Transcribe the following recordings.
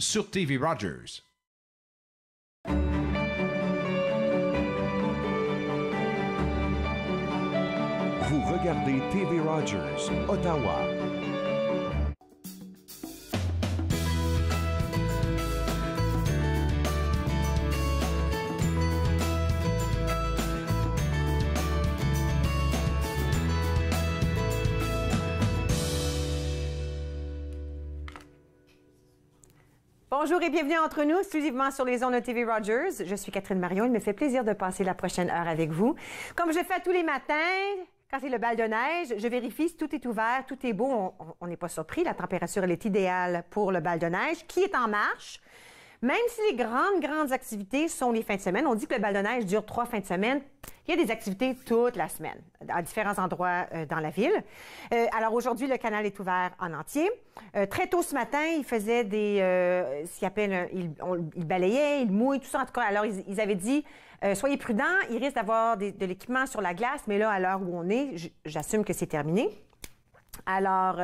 sur TV Rogers. Vous regardez TV Rogers, Ottawa. Bonjour et bienvenue entre nous, exclusivement sur les ondes de TV Rogers. Je suis Catherine Marion. Il me fait plaisir de passer la prochaine heure avec vous. Comme je fais tous les matins, quand c'est le bal de neige, je vérifie si tout est ouvert, tout est beau. On n'est pas surpris. La température, elle est idéale pour le bal de neige qui est en marche. Même si les grandes activités sont les fins de semaine, on dit que le bal de neige dure 3 fins de semaine. Il y a des activités toute la semaine, à différents endroits dans la ville. Alors aujourd'hui, le canal est ouvert en entier. Très tôt ce matin, ils faisaient ce qu'ils appellent, ils balayaient, ils mouillent, tout ça. En tout cas, alors ils avaient dit, soyez prudents, il risque d'avoir de l'équipement sur la glace, mais là, à l'heure où on est, j'assume que c'est terminé. Alors,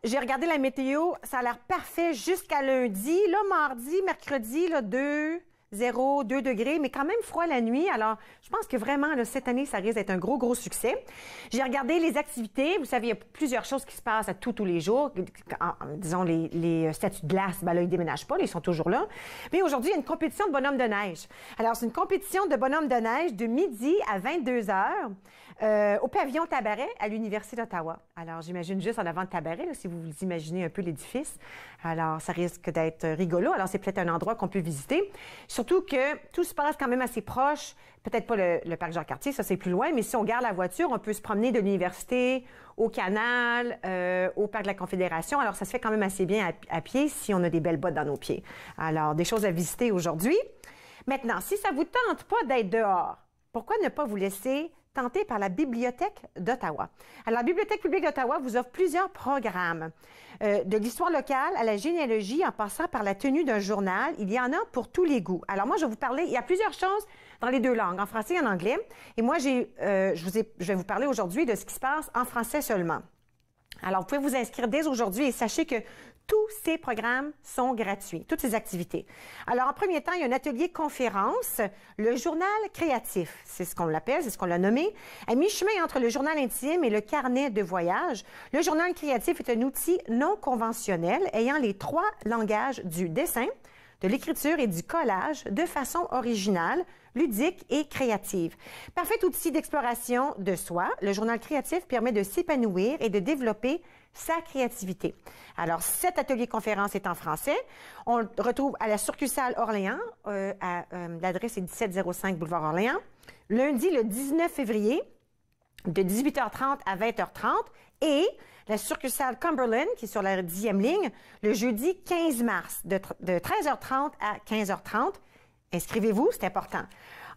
j'ai regardé la météo, ça a l'air parfait jusqu'à lundi. Là, mardi, mercredi, là, 2 degrés, mais quand même froid la nuit. Alors, je pense que vraiment, là, cette année, ça risque d'être un gros succès. J'ai regardé les activités. Vous savez, il y a plusieurs choses qui se passent à tous les jours. Disons, les statues de glace, ben là, ils déménagent pas, là, ils sont toujours là. Mais aujourd'hui, il y a une compétition de bonhomme de neige. Alors, c'est une compétition de bonhomme de neige de midi à 22 heures au pavillon Tabaret à l'Université d'Ottawa. Alors, j'imagine juste en avant de Tabaret, là, si vous vous imaginez un peu l'édifice. Alors, ça risque d'être rigolo. Alors, c'est peut-être un endroit qu'on peut visiter. Surtout que tout se passe quand même assez proche. Peut-être pas le parc Jean-Cartier, ça c'est plus loin, mais si on garde la voiture, on peut se promener de l'université au canal, au parc de la Confédération. Alors, ça se fait quand même assez bien à pied si on a des belles bottes dans nos pieds. Alors, des choses à visiter aujourd'hui. Maintenant, si ça vous tente pas d'être dehors, pourquoi ne pas vous laisser tenter par la Bibliothèque d'Ottawa? Alors, la Bibliothèque publique d'Ottawa vous offre plusieurs programmes. De l'histoire locale à la généalogie, en passant par la tenue d'un journal, il y en a pour tous les goûts. Alors, moi, je vais vous parler, il y a plusieurs choses dans les deux langues, en français et en anglais. Et moi, je vais vous parler aujourd'hui de ce qui se passe en français seulement. Alors, vous pouvez vous inscrire dès aujourd'hui et sachez que tous ces programmes sont gratuits, toutes ces activités. Alors, en premier temps, il y a un atelier conférence, le journal créatif, c'est ce qu'on l'appelle, c'est ce qu'on l'a nommé. À mi-chemin entre le journal intime et le carnet de voyage, le journal créatif est un outil non conventionnel ayant les 3 langages du dessin, de l'écriture et du collage de façon originale, ludique et créative. Parfait outil d'exploration de soi, le journal créatif permet de s'épanouir et de développer sa créativité. Alors, cet atelier conférence est en français. On le retrouve à la succursale Orléans, l'adresse est 1705 boulevard Orléans, lundi le 19 février, de 18h30 à 20h30, et la succursale Cumberland, qui est sur la 10e ligne, le jeudi 15 mars, de 13h30 à 15h30. Inscrivez-vous, c'est important.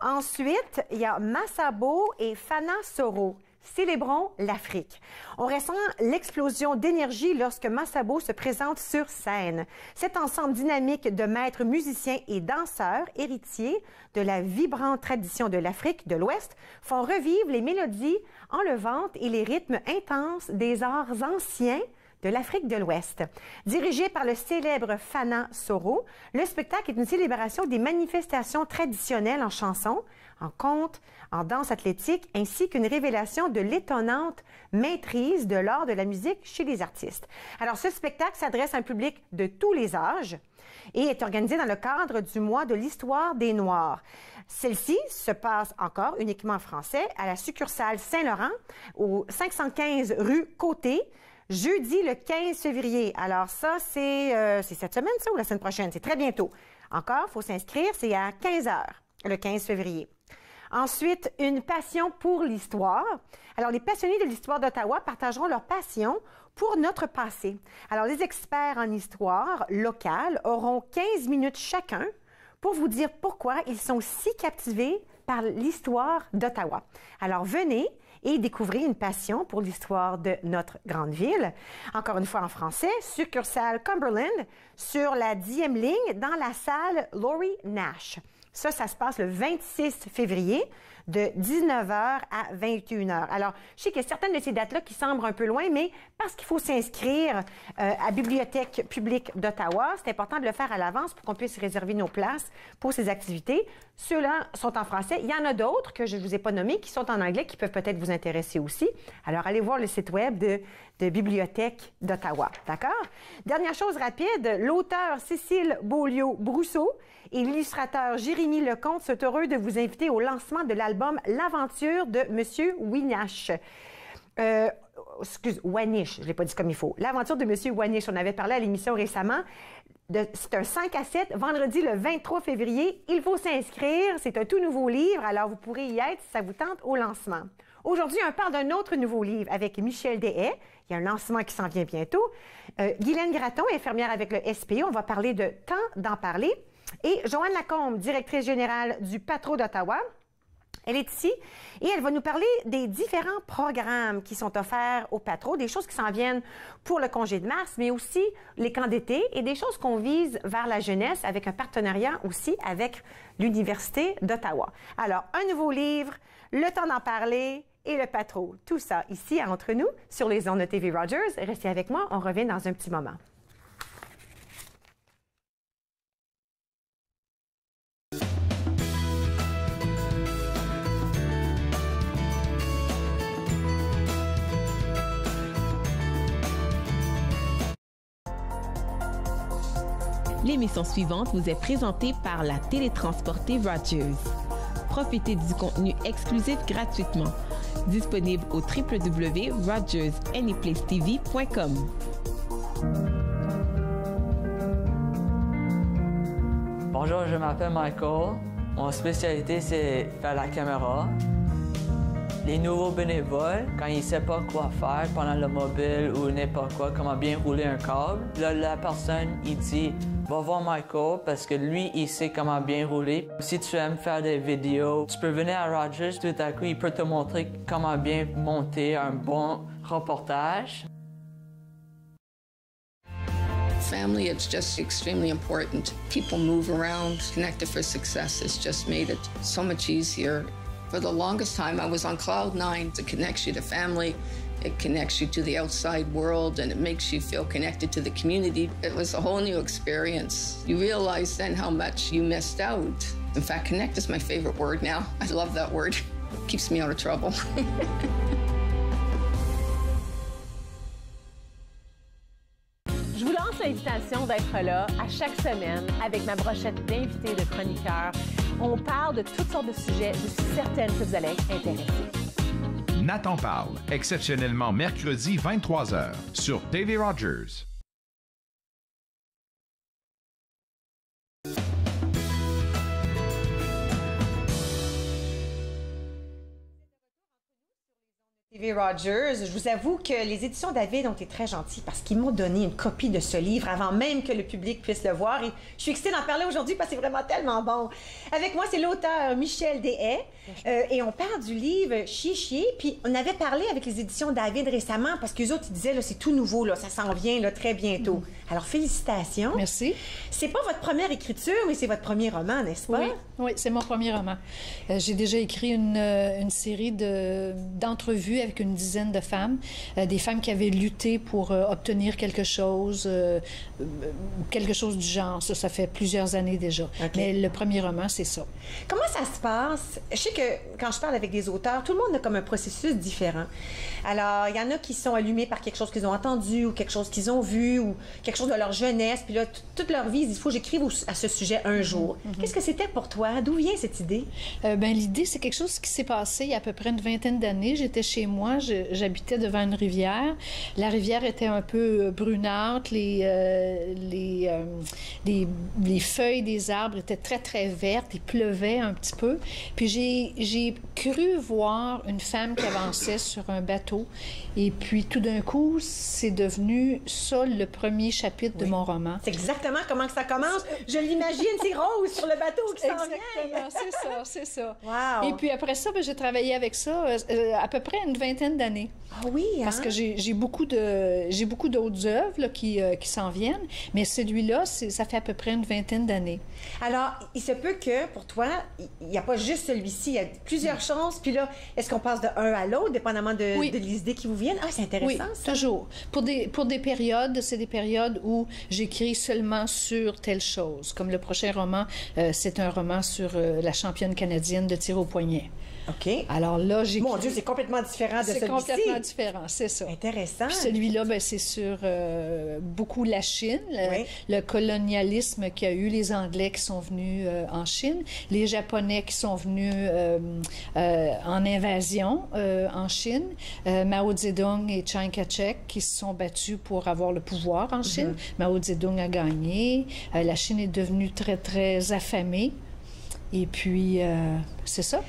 Ensuite, il y a Massabo et Fana Soro. Célébrons l'Afrique. On ressent l'explosion d'énergie lorsque Massabo se présente sur scène. Cet ensemble dynamique de maîtres musiciens et danseurs, héritiers de la vibrante tradition de l'Afrique de l'Ouest, font revivre les mélodies enlevantes et les rythmes intenses des arts anciens de l'Afrique de l'Ouest. Dirigé par le célèbre Fana Soro, le spectacle est une célébration des manifestations traditionnelles en chansons, en contes, en danse athlétique, ainsi qu'une révélation de l'étonnante maîtrise de l'art de la musique chez les artistes. Alors, ce spectacle s'adresse à un public de tous les âges et est organisé dans le cadre du mois de l'histoire des Noirs. Celle-ci se passe encore uniquement en français à la succursale Saint-Laurent, au 515 rue Côté, jeudi le 15 février. Alors ça, c'est cette semaine, ça, ou la semaine prochaine? C'est très bientôt. Encore, il faut s'inscrire, c'est à 15 heures, le 15 février. Ensuite, une passion pour l'histoire. Alors, les passionnés de l'histoire d'Ottawa partageront leur passion pour notre passé. Alors, les experts en histoire locale auront 15 minutes chacun pour vous dire pourquoi ils sont si captivés par l'histoire d'Ottawa. Alors, venez et découvrez une passion pour l'histoire de notre grande ville. Encore une fois en français, succursale Cumberland, sur la 10e ligne, dans la salle Laurie Nash. Ça se passe le 26 février, de 19h à 21h. Alors, je sais qu'il y a certaines de ces dates-là qui semblent un peu loin, mais parce qu'il faut s'inscrire à Bibliothèque publique d'Ottawa, c'est important de le faire à l'avance pour qu'on puisse réserver nos places pour ces activités. Ceux-là sont en français. Il y en a d'autres que je ne vous ai pas nommés qui sont en anglais, qui peuvent peut-être vous intéresser aussi. Alors, allez voir le site web de Bibliothèque d'Ottawa. D'accord? Dernière chose rapide, l'auteur Cécile Beaulieu-Brousseau et l'illustrateur Jérémy Lecomte sont heureux de vous inviter au lancement de l'album L'aventure de Monsieur Winish. Wanish, je ne l'ai pas dit comme il faut. L'aventure de Monsieur Wanish, on avait parlé à l'émission récemment. C'est un 5 à 7, vendredi le 23 février. Il faut s'inscrire. C'est un tout nouveau livre, alors vous pourrez y être si ça vous tente au lancement. Aujourd'hui, on parle d'un autre nouveau livre avec Michel Deshaies. Il y a un lancement qui s'en vient bientôt. Guylaine Gratton, infirmière avec le SPE. On va parler de Temps d'en parler. Et Joanne Lacombe, directrice générale du Patro d'Ottawa. Elle est ici et elle va nous parler des différents programmes qui sont offerts au Patro, des choses qui s'en viennent pour le congé de mars, mais aussi les camps d'été et des choses qu'on vise vers la jeunesse avec un partenariat aussi avec l'Université d'Ottawa. Alors, un nouveau livre, le temps d'en parler et le Patro. Tout ça ici entre nous sur les ondes de TV Rogers. Restez avec moi, on revient dans un petit moment. L'émission suivante vous est présentée par la télétransportée Rogers. Profitez du contenu exclusif gratuitement. Disponible au www.rogersanyplacetv.com. Bonjour, je m'appelle Michael. Mon spécialité, c'est faire la caméra. Les nouveaux bénévoles, quand ils ne savent pas quoi faire pendant le mobile ou n'importe quoi, comment bien rouler un câble, là, la personne, il dit « Va voir Michael parce que lui, il sait comment bien rouler. Si tu aimes faire des vidéos, tu peux venir à Rogers, tout à coup, il peut te montrer comment bien monter un bon reportage. » Family, it's just extremely important. People move around. Connected for Success has just made it so much easier. For the longest time, I was on cloud nine. It connects you to family, it connects you to the outside world, and it makes you feel connected to the community. It was a whole new experience. You realize then how much you missed out. In fact, connect is my favorite word now. I love that word. It keeps me out of trouble. Je vous lance l'invitation d'être là à chaque semaine avec ma brochette d'invités de chroniqueurs. On parle de toutes sortes de sujets. Je suis certaine que vous allez être intéressés. Nathan parle, exceptionnellement mercredi 23h sur TV Rogers. TV Rogers, je vous avoue que les éditions David ont été très gentilles parce qu'ils m'ont donné une copie de ce livre avant même que le public puisse le voir. Et je suis excitée d'en parler aujourd'hui parce que c'est vraiment tellement bon. Avec moi, c'est l'auteur Michel Deshaies et on parle du livre Chier. Puis on avait parlé avec les éditions David récemment parce qu'eux autres, ils disaient, là, c'est tout nouveau, là, ça s'en vient là, très bientôt. Alors, félicitations. Merci. C'est pas votre première écriture, mais c'est votre premier roman, n'est-ce pas? Oui, c'est mon premier roman. J'ai déjà écrit une série d'entrevues avec une dizaine de femmes, des femmes qui avaient lutté pour obtenir quelque chose du genre. Ça fait plusieurs années déjà. Okay. Mais le premier roman, c'est ça. Comment ça se passe? Je sais que quand je parle avec des auteurs, tout le monde a comme un processus différent. Alors, il y en a qui sont allumés par quelque chose qu'ils ont entendu ou quelque chose qu'ils ont vu ou quelque chose de leur jeunesse. Puis là, toute leur vie, il faut que j'écrive à ce sujet un jour. Qu'est-ce que c'était pour toi? D'où vient cette idée? L'idée, c'est quelque chose qui s'est passé il y a à peu près une vingtaine d'années. J'étais chez moi, j'habitais devant une rivière. La rivière était un peu brunâtre, les feuilles des arbres étaient très, très vertes, il pleuvait un petit peu. Puis j'ai cru voir une femme qui avançait sur un bateau. Et puis, tout d'un coup, c'est devenu ça le premier chapitre de mon roman. C'est exactement comment que ça commence. Je l'imagine, c'est Rose sur le bateau qui s'en vient. Exactement, c'est ça. Wow. Et puis après ça, j'ai travaillé avec ça à peu près une vingtaine d'années. Ah oui, hein? Parce que j'ai beaucoup d'autres œuvres là, qui s'en viennent, mais celui-là, ça fait à peu près une vingtaine d'années. Alors, il se peut que, pour toi, il n'y a pas juste celui-ci, il y a plusieurs choses. Puis là, est-ce qu'on passe de un à l'autre, dépendamment de l'idée qui vous viennent? Ah, c'est intéressant, oui, ça. Toujours. Pour des périodes, c'est des périodes où j'écris seulement sur telle chose. Comme le prochain roman, c'est un roman sur la championne canadienne de tir au poignet. OK. Alors là, j'écris... Mon Dieu, c'est complètement différent de celui-ci. C'est complètement différent, c'est ça. Intéressant. Puis celui-là, ben, c'est sur beaucoup la Chine, le colonialisme qu'il y a eu, les Anglais qui sont venus en Chine, les Japonais qui sont venus en invasion en Chine, Mao Zedong et Chiang Kai-shek qui se sont battus pour avoir le pouvoir en Chine. Mao Zedong a gagné. La Chine est devenue très, très affamée. Et puis, c'est ça.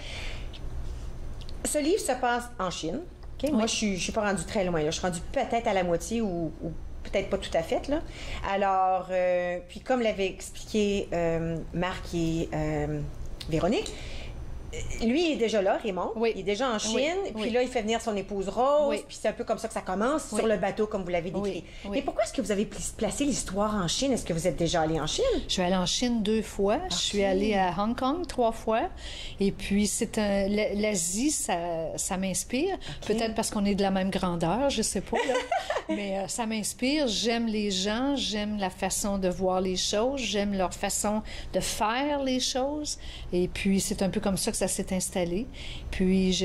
Ce livre se passe en Chine. Okay? Moi, je suis pas rendue très loin. Là. Je suis rendue peut-être à la moitié ou peut-être pas tout à fait. Là. Alors, puis comme l'avait expliqué Marc et Véronique, lui, il est déjà là, Raymond. Oui. Il est déjà en Chine. Puis là, il fait venir son épouse Rose. Puis c'est un peu comme ça que ça commence sur le bateau, comme vous l'avez décrit. Mais pourquoi est-ce que vous avez placé l'histoire en Chine? Est-ce que vous êtes déjà allé en Chine? Je suis allée en Chine 2 fois. Je suis allée à Hong Kong 3 fois. Et puis, l'Asie, ça m'inspire. Peut-être parce qu'on est de la même grandeur, je sais pas. Là. Mais ça m'inspire. J'aime les gens. J'aime la façon de voir les choses. J'aime leur façon de faire les choses. Et puis, c'est un peu comme ça que ça s'est installé. Puis,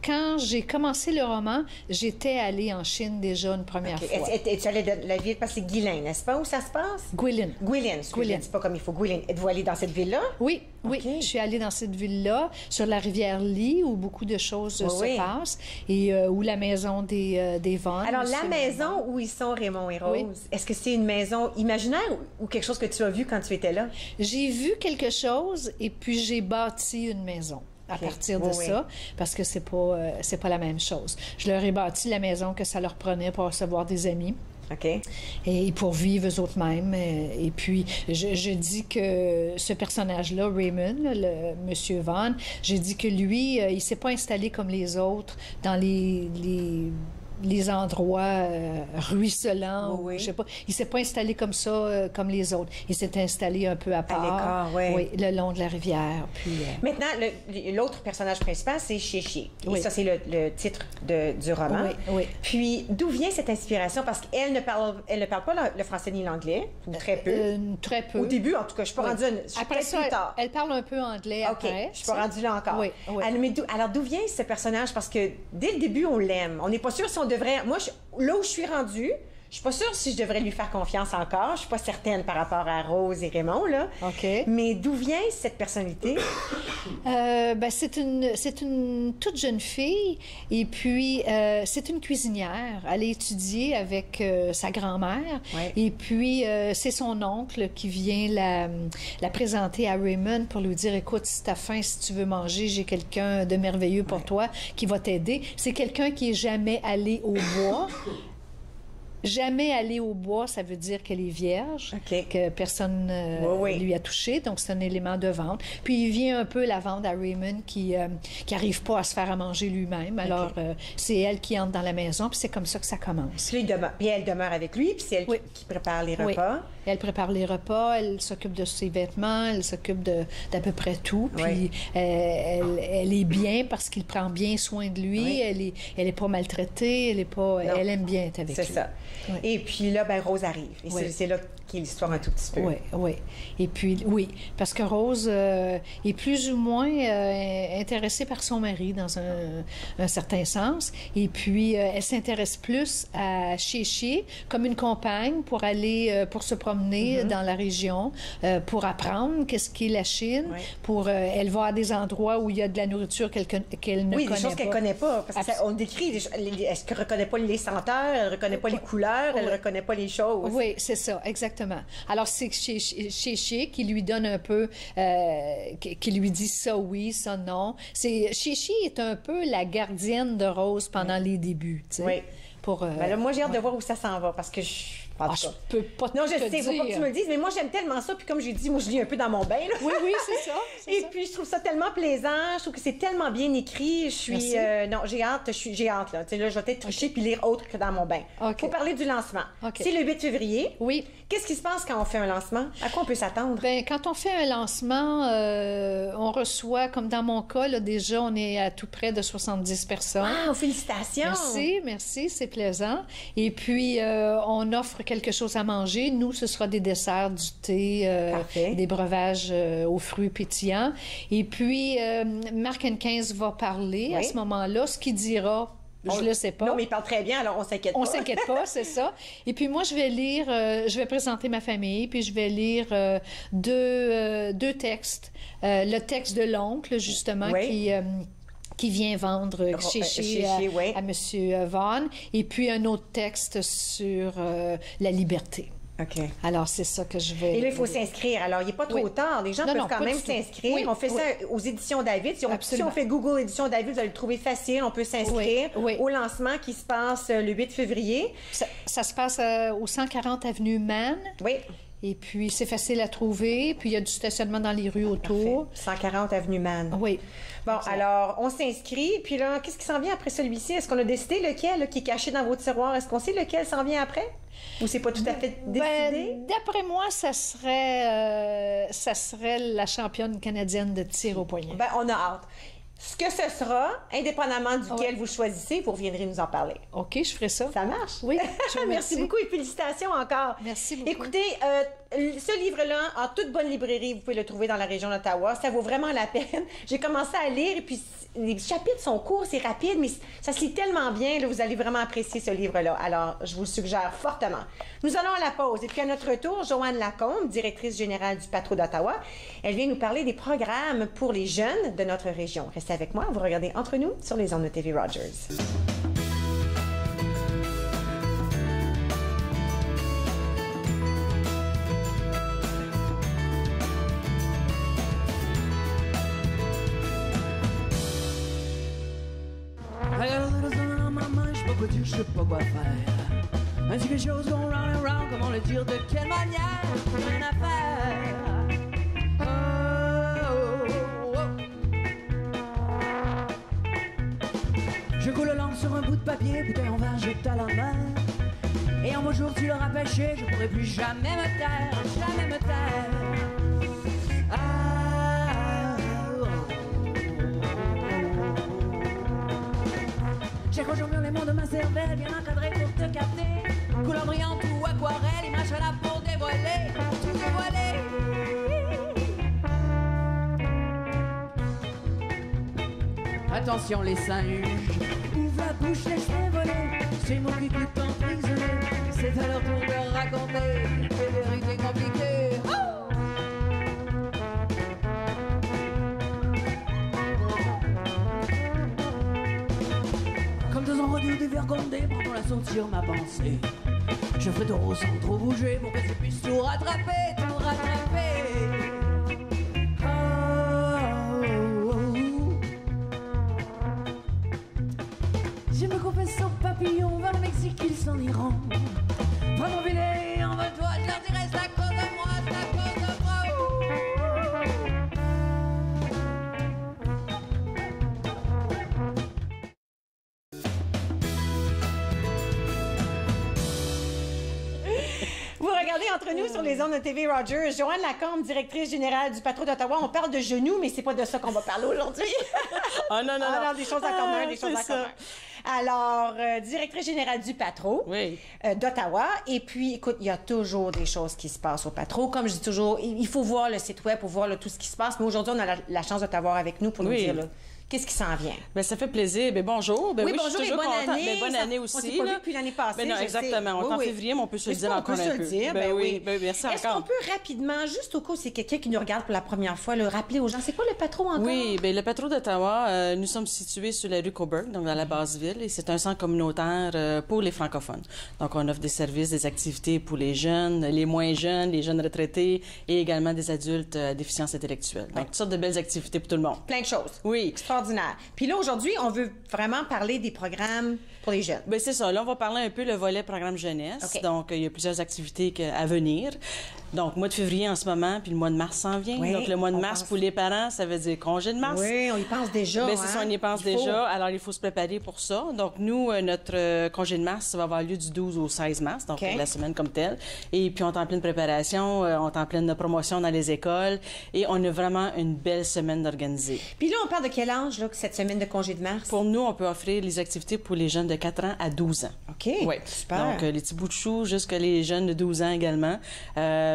quand j'ai commencé le roman, j'étais allée en Chine déjà une première fois. Es-tu allée de la ville, parce que c'est Guilin, n'est-ce pas, où ça se passe? Guilin. Guilin, c'est pas comme il faut. Guilin. Êtes-vous allée dans cette ville-là? Oui, je suis allée dans cette ville-là, sur la rivière Lee, où beaucoup de choses se passent, et où la maison des Vaughan. Alors, la maison où ils sont, Raymond et Rose, est-ce que c'est une maison imaginaire ou quelque chose que tu as vu quand tu étais là? J'ai vu quelque chose, et puis j'ai bâti une maison. À partir de ça, parce que c'est pas la même chose. Je leur ai bâti la maison que ça leur prenait pour recevoir des amis. OK. Et pour vivre eux autres mêmes. Et puis, je dis que ce personnage-là, Raymond, le monsieur Vaughan, j'ai dit que lui, il s'est pas installé comme les autres dans les endroits ruisselants, je sais pas. Il s'est pas installé comme ça, comme les autres. Il s'est installé un peu à part, le long de la rivière. Puis, Maintenant, l'autre personnage principal, c'est Chéchier. Et ça, c'est le titre du roman. Oui. Puis, d'où vient cette inspiration? Parce qu'elle ne parle pas le français ni l'anglais, ou très peu. Très peu. Au début, en tout cas, je suis pas rendue... Après ça, plus tard. Elle parle un peu anglais après. Je suis pas rendue là encore. Oui. Alors, d'où vient ce personnage? Parce que dès le début, on l'aime. On n'est pas sûr si on devrait... Moi, là où je suis rendue, je suis pas sûre si je devrais lui faire confiance encore. Je suis pas certaine par rapport à Rose et Raymond, là. OK. Mais d'où vient cette personnalité? C'est une toute jeune fille. Et puis, c'est une cuisinière. Elle a étudié avec sa grand-mère. Et puis, c'est son oncle qui vient la présenter à Raymond pour lui dire, écoute, si t'as faim, si tu veux manger, j'ai quelqu'un de merveilleux pour toi qui va t'aider. C'est quelqu'un qui est jamais allé au bois. Jamais aller au bois, ça veut dire qu'elle est vierge, que personne lui a touché, donc c'est un élément de vente. Puis il vient un peu la vendre à Raymond qui n'arrive pas à se faire à manger lui-même. Alors c'est elle qui entre dans la maison, puis c'est comme ça que ça commence. Puis elle demeure avec lui, puis c'est elle qui prépare les repas. Elle prépare les repas, elle s'occupe de ses vêtements, elle s'occupe d'à peu près tout. Puis elle est bien parce qu'il prend bien soin de lui. Elle est pas maltraitée, elle aime bien être avec lui. C'est ça. Oui. Et puis là, Rose arrive. Et c'est là qu'est l'histoire un tout petit peu. Oui. Et puis, parce que Rose est plus ou moins intéressée par son mari dans un certain sens. Et puis, elle s'intéresse plus à Chéchier comme une compagne pour aller, pour se promener dans la région, pour apprendre qu'est-ce qu'est la Chine. Elle va à des endroits où il y a de la nourriture qu'elle ne connaît pas. Oui, des choses qu'elle ne connaît pas. Parce qu'on décrit, elle ne reconnaît pas les senteurs, elle ne reconnaît pas les couleurs, elle ne reconnaît pas les choses. Oui, c'est ça, exactement. Alors, c'est Chéchier qui lui donne un peu, qui lui dit ça oui, ça non. Chéchier est un peu la gardienne de Rose pendant les débuts, tu sais. Ben là, moi, j'ai hâte de voir où ça s'en va parce que je peux pas non, je te sais, il faut pas que tu me le dises, mais moi, j'aime tellement ça. Puis comme j'ai dit, moi, je lis un peu dans mon bain. Là. Oui, c'est ça. Et puis, je trouve ça tellement plaisant. Je trouve que c'est tellement bien écrit. Je suis... non, j'ai hâte. J'ai hâte, là. Tu sais, là, je vais peut-être tricher puis lire autre que dans mon bain. Il faut parler du lancement. C'est le 8 février. Oui. Qu'est-ce qui se passe quand on fait un lancement? À quoi on peut s'attendre? Bien, quand on fait un lancement, on reçoit, comme dans mon cas, là, déjà, on est à tout près de 70 personnes. Ah, félicitations! Merci, c'est plaisant. Et puis, on offre quelque chose à manger. Nous, ce sera des desserts, du thé, des breuvages aux fruits pétillants. Et puis, Marc Henquins va parler à ce moment-là, ce qu'il dira. Je le sais pas. Non, mais il parle très bien, alors on s'inquiète pas. On s'inquiète pas, c'est ça. Et puis moi, je vais lire, je vais présenter ma famille, puis je vais lire deux textes. Le texte de l'oncle, justement, qui vient vendre chez à M. Vaughan, et puis un autre texte sur la liberté. OK. Alors, c'est ça que je vais... Et là, il faut s'inscrire. Alors, il n'est pas trop tard. Les gens peuvent quand même s'inscrire. On fait ça aux Éditions David. Si on fait Google Éditions David, vous allez le trouver facile. On peut s'inscrire au lancement qui se passe le 8 février. Ça se passe au 140 Avenue Mann. Oui. Et puis, c'est facile à trouver. Puis, il y a du stationnement dans les rues autour. Parfait. 140 Avenue Mann. Oui. Bon, alors, on s'inscrit. Puis là, qu'est-ce qui s'en vient après celui-ci? Est-ce qu'on a décidé lequel là, qui est caché dans vos tiroirs? Est-ce qu'on sait lequel s'en vient après? Ou c'est pas tout à fait décidé? D'après moi, ça serait la championne canadienne de tir au poignet. Ben, on a hâte. Ce que ce sera, indépendamment duquel vous choisissez, vous reviendrez nous en parler. OK, je ferai ça. Ça marche? Oui, Merci beaucoup et félicitations encore. Merci beaucoup. Écoutez, ce livre-là, en toute bonne librairie, vous pouvez le trouver dans la région d'Ottawa. Ça vaut vraiment la peine. J'ai commencé à lire et puis les chapitres sont courts, c'est rapide, mais ça se lit tellement bien. Là, vous allez vraiment apprécier ce livre-là. Alors, je vous le suggère fortement. Nous allons à la pause. Et puis, à notre retour, Joanne Lacombe, directrice générale du Patro d'Ottawa, elle vient nous parler des programmes pour les jeunes de notre région. Restez avec moi. Vous regardez Entre nous sur les ondes de TV Rogers. Je sais pas quoi faire. Un quelque chose go round and round, comment le dire, de quelle manière? Rien à faire. Je coule l'encre sur un bout de papier, bouteille en verre, jette à la mer. Et un beau jour tu l'auras pêché, je pourrai plus jamais me taire, jamais me taire. J'ai conjugué les mots de ma cervelle, bien encadré pour te capter. Couleur brillante ou aquarelle, image à la pour dévoiler, tout dévoiler. Attention les singes, ouvre la bouche, laisse-les voler. C'est mon qui est emprisonné, c'est à leur tour de raconter des vérités compliquées. Comme dans un rodéo dévergondé, pendant la sortir ma pensée. Je ferai taureau sans trop bouger pour que je puisse tout rattraper, tout rattraper. Je me confesse sans papillon vers le Mexique, ils s'en iront. Prends mon filet, envole-toi, je leur dirai c'est à cause de moi, c'est à cause de moi. Vous regardez Entre nous sur les ondes de TV Rogers. Joanne Lacombe, directrice générale du Patro d'Ottawa. On parle de genoux, mais c'est pas de ça qu'on va parler aujourd'hui. Ah non, des choses en commun, des choses en commun. Alors, directrice générale du Patro d'Ottawa. Et puis, écoute, il y a toujours des choses qui se passent au Patro. Comme je dis toujours, il faut voir le site web pour voir là, tout ce qui se passe. Mais aujourd'hui, on a la chance de t'avoir avec nous pour nous dire là, qu'est-ce qui s'en vient. Bien, ça fait plaisir. Bien, bonjour. Bien, oui, bonjour je suis toujours et bonne année. Bien, bonne année aussi. On s'est pas vu depuis l'année passée. Ben non, exactement. On est en février, mais on peut se le dire encore un peu. Ben oui. Ben, merci encore. Est-ce qu'on peut rapidement, juste au cas où c'est quelqu'un qui nous regarde pour la première fois, le rappeler aux gens, c'est quoi le Patro encore? Oui, bien, le Patro d'Ottawa, nous sommes situés sur la rue Cobourg, donc dans la Basse-Ville, et c'est un centre communautaire pour les francophones. Donc, on offre des services, des activités pour les jeunes, les moins jeunes, les jeunes retraités et également des adultes à déficience intellectuelle. Donc, toutes sortes de belles activités pour tout le monde. Plein de choses. Oui. Extraordinaire. extraordinaire. Puis là, aujourd'hui, on veut vraiment parler des programmes pour les jeunes. Bien, c'est ça. Là, on va parler un peu le volet programme jeunesse. OK. Donc, il y a plusieurs activités à venir. Donc, mois de février en ce moment, puis le mois de mars s'en vient. Oui, Donc, le mois de on mars pense. pour les parents, ça veut dire congé de mars. Oui, on y pense déjà. Bien, c'est ça, on y pense Il faut. déjà. Alors, il faut se préparer pour ça. Donc, nous, notre congé de mars, ça va avoir lieu du 12 au 16 mars, donc OK. la semaine comme telle. Et puis, on est en pleine préparation, on est en pleine promotion dans les écoles et on a vraiment une belle semaine d'organiser. Puis là, on parle de quel âge, là, cette semaine de congé de mars? Pour nous, on peut offrir les activités pour les jeunes de 4 ans à 12 ans. OK, Oui. super. Donc, les petits bouts de chou jusqu'à les jeunes de 12 ans également.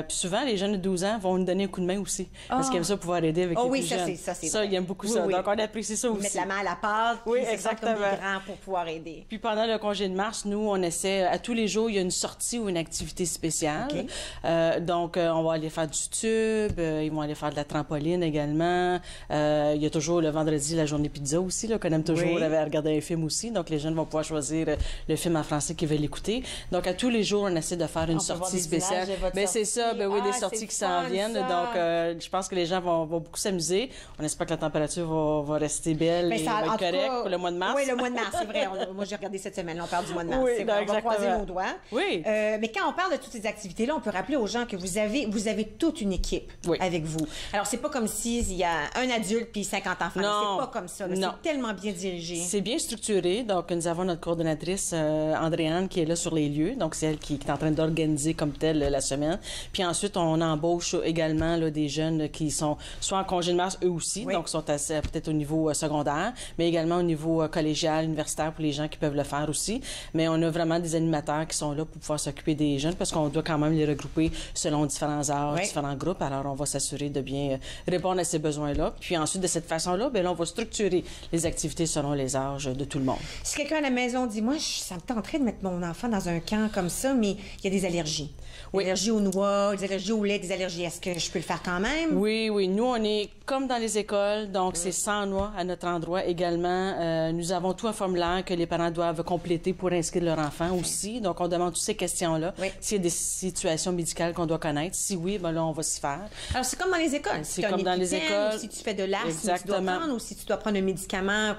Puis souvent, les jeunes de 12 ans vont nous donner un coup de main aussi. Parce qu'ils aiment ça pouvoir aider avec les oui, plus ça, jeunes. c'est Ça, vrai. ils aiment beaucoup Oui, ça. oui. Donc, on apprécie ça Ils aussi. mettent la main à la pâte, Oui, puis ils se sentent comme exactement. des grands pour pouvoir aider. Puis pendant le congé de mars, nous, on essaie, à tous les jours, il y a une sortie ou une activité spéciale. OK. Donc, on va aller faire du tube, ils vont aller faire de la trampoline également. Il y a toujours le vendredi la journée pizza aussi, là, qu'on aime toujours Oui. regarder un film aussi. Donc, les jeunes vont pouvoir choisir le film en français qu'ils veulent écouter. Donc, à tous les jours, on essaie de faire une On peut voir sortie des spéciale. images de votre Ben, c'est ça, sortie. ben oui, des Ah, sorties c'est qui s'en fun, viennent. ça. Donc, je pense que les gens vont beaucoup s'amuser. On espère que la température va rester belle Mais et ça, va en être tout correcte cas, pour le mois de mars. Oui, le mois de mars, c'est vrai. Moi, j'ai regardé cette semaine, là, on parle du mois de mars. Oui, C'est non, vrai, on va croiser exactement. nos doigts. Oui. Mais quand on parle de toutes ces activités-là, on peut rappeler aux gens que vous avez toute une équipe Oui. avec vous. Alors, c'est pas comme s'il y a un adulte puis 50 enfants. Non. C'est pas comme ça. là. Non. C'est tellement bien dirigé. C'est bien structuré. Donc, nous avons notre coordonnatrice, Andréane, qui est là sur les lieux. Donc, c'est elle qui est en train d'organiser comme telle la semaine. Puis ensuite, on embauche également là, des jeunes qui sont soit en congé de mars, eux aussi, Oui. donc sont assez peut-être au niveau secondaire, mais également au niveau collégial, universitaire pour les gens qui peuvent le faire aussi. Mais on a vraiment des animateurs qui sont là pour pouvoir s'occuper des jeunes parce qu'on doit quand même les regrouper selon différents âges, Oui. différents groupes. Alors, on va s'assurer de bien répondre à ces besoins-là. Puis ensuite, de cette façon-là, bien là, on va structurer les activités selon les âges de tout le monde. Si quelqu'un à la maison dit, moi, ça me tenterait de mettre mon enfant dans un camp comme ça, mais il y a des allergies. Oui. Des allergies aux noix, des allergies au lait, des allergies. Est-ce que je peux le faire quand même? Oui, oui. Nous, on est comme dans les écoles, donc c'est sans noix à notre endroit également. Nous avons tout un formulaire que les parents doivent compléter pour inscrire leur enfant aussi. Donc, on demande toutes ces questions-là. Oui. S'il y a des situations médicales qu'on doit connaître. Si oui, ben là, on va s'y faire. Alors, c'est comme dans les écoles. Si C'est t'as comme un dans les épithème, écoles. ou si tu fais de l'asthme, tu dois Exactement. prendre, ou si tu dois prendre un médicament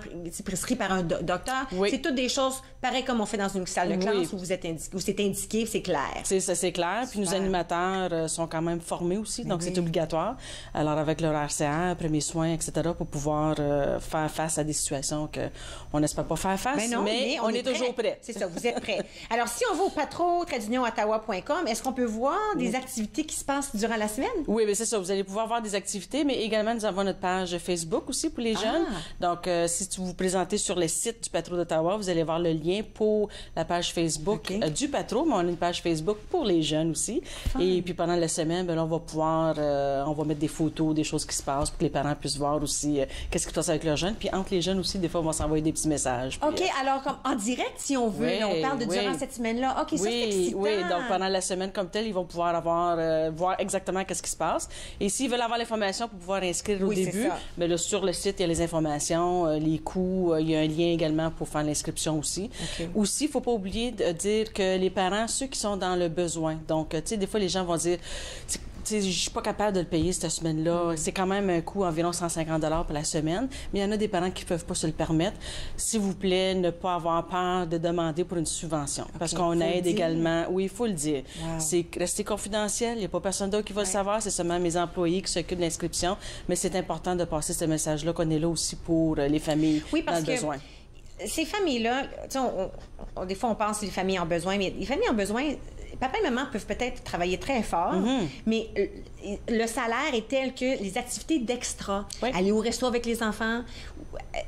prescrit par un docteur. Oui. C'est toutes des choses pareilles comme on fait dans une salle de Oui. classe où où c'est indiqué, c'est clair. C'est ça, c'est clair. Puis nos Super. animateurs sont quand même formés aussi, donc c'est obligatoire. Alors avec leur RCR, premiers soins, etc., pour pouvoir faire face à des situations qu'on n'espère pas faire face, Ben non, mais on est toujours prêts. C'est ça, vous êtes prêts. Alors, si on va au patro-ottawa.com, est-ce qu'on peut voir des activités qui se passent durant la semaine? Oui, mais c'est ça. Vous allez pouvoir voir des activités, mais également, nous avons notre page Facebook aussi pour les jeunes. Donc, si vous vous présentez sur le site du Patro d'Ottawa, vous allez voir le lien pour la page Facebook du Patro, mais on a une page Facebook pour les jeunes aussi. Et puis, pendant la semaine, ben là, on va pouvoir, on va mettre des photos, des choses qui se passent pour que les parents puissent voir aussi qu'est-ce qui se passe avec leurs jeunes. Puis, entre les jeunes aussi, des fois, on va s'envoyer des petits messages. Puis, OK, alors, comme en direct, si on veut, Oui, là, on parle de oui. durant cette semaine-là. OK, ça, c'est excitant. Oui, donc pendant la semaine comme telle, ils vont pouvoir voir exactement qu'est-ce qui se passe. Et s'ils veulent avoir l'information pour pouvoir inscrire au Oui, c'est début, ça. bien là, sur le site, il y a les informations, les coûts, il y a un lien également pour faire l'inscription aussi. Aussi, il ne faut pas oublier de dire que les parents, ceux qui sont dans le besoin, donc, tu sais, des fois, les gens vont dire... Je suis pas capable de le payer cette semaine-là. C'est quand même un coût environ 150 $ pour la semaine. Mais il y en a des parents qui peuvent pas se le permettre. S'il vous plaît, ne pas avoir peur de demander pour une subvention. Parce qu'on Faut le aide dire. également. Oui, il faut le dire. Wow. C'est rester confidentiel. Il n'y a pas personne d'autre qui va le savoir. C'est seulement mes employés qui s'occupent de l'inscription. Mais c'est important de passer ce message-là qu'on est là aussi pour les familles Oui, dans parce le que besoin. ces familles-là, tu sais, des fois, on pense les familles en besoin, mais les familles en besoin, papa et maman peuvent peut-être travailler très fort, mais le salaire est tel que les activités d'extra, aller au resto avec les enfants,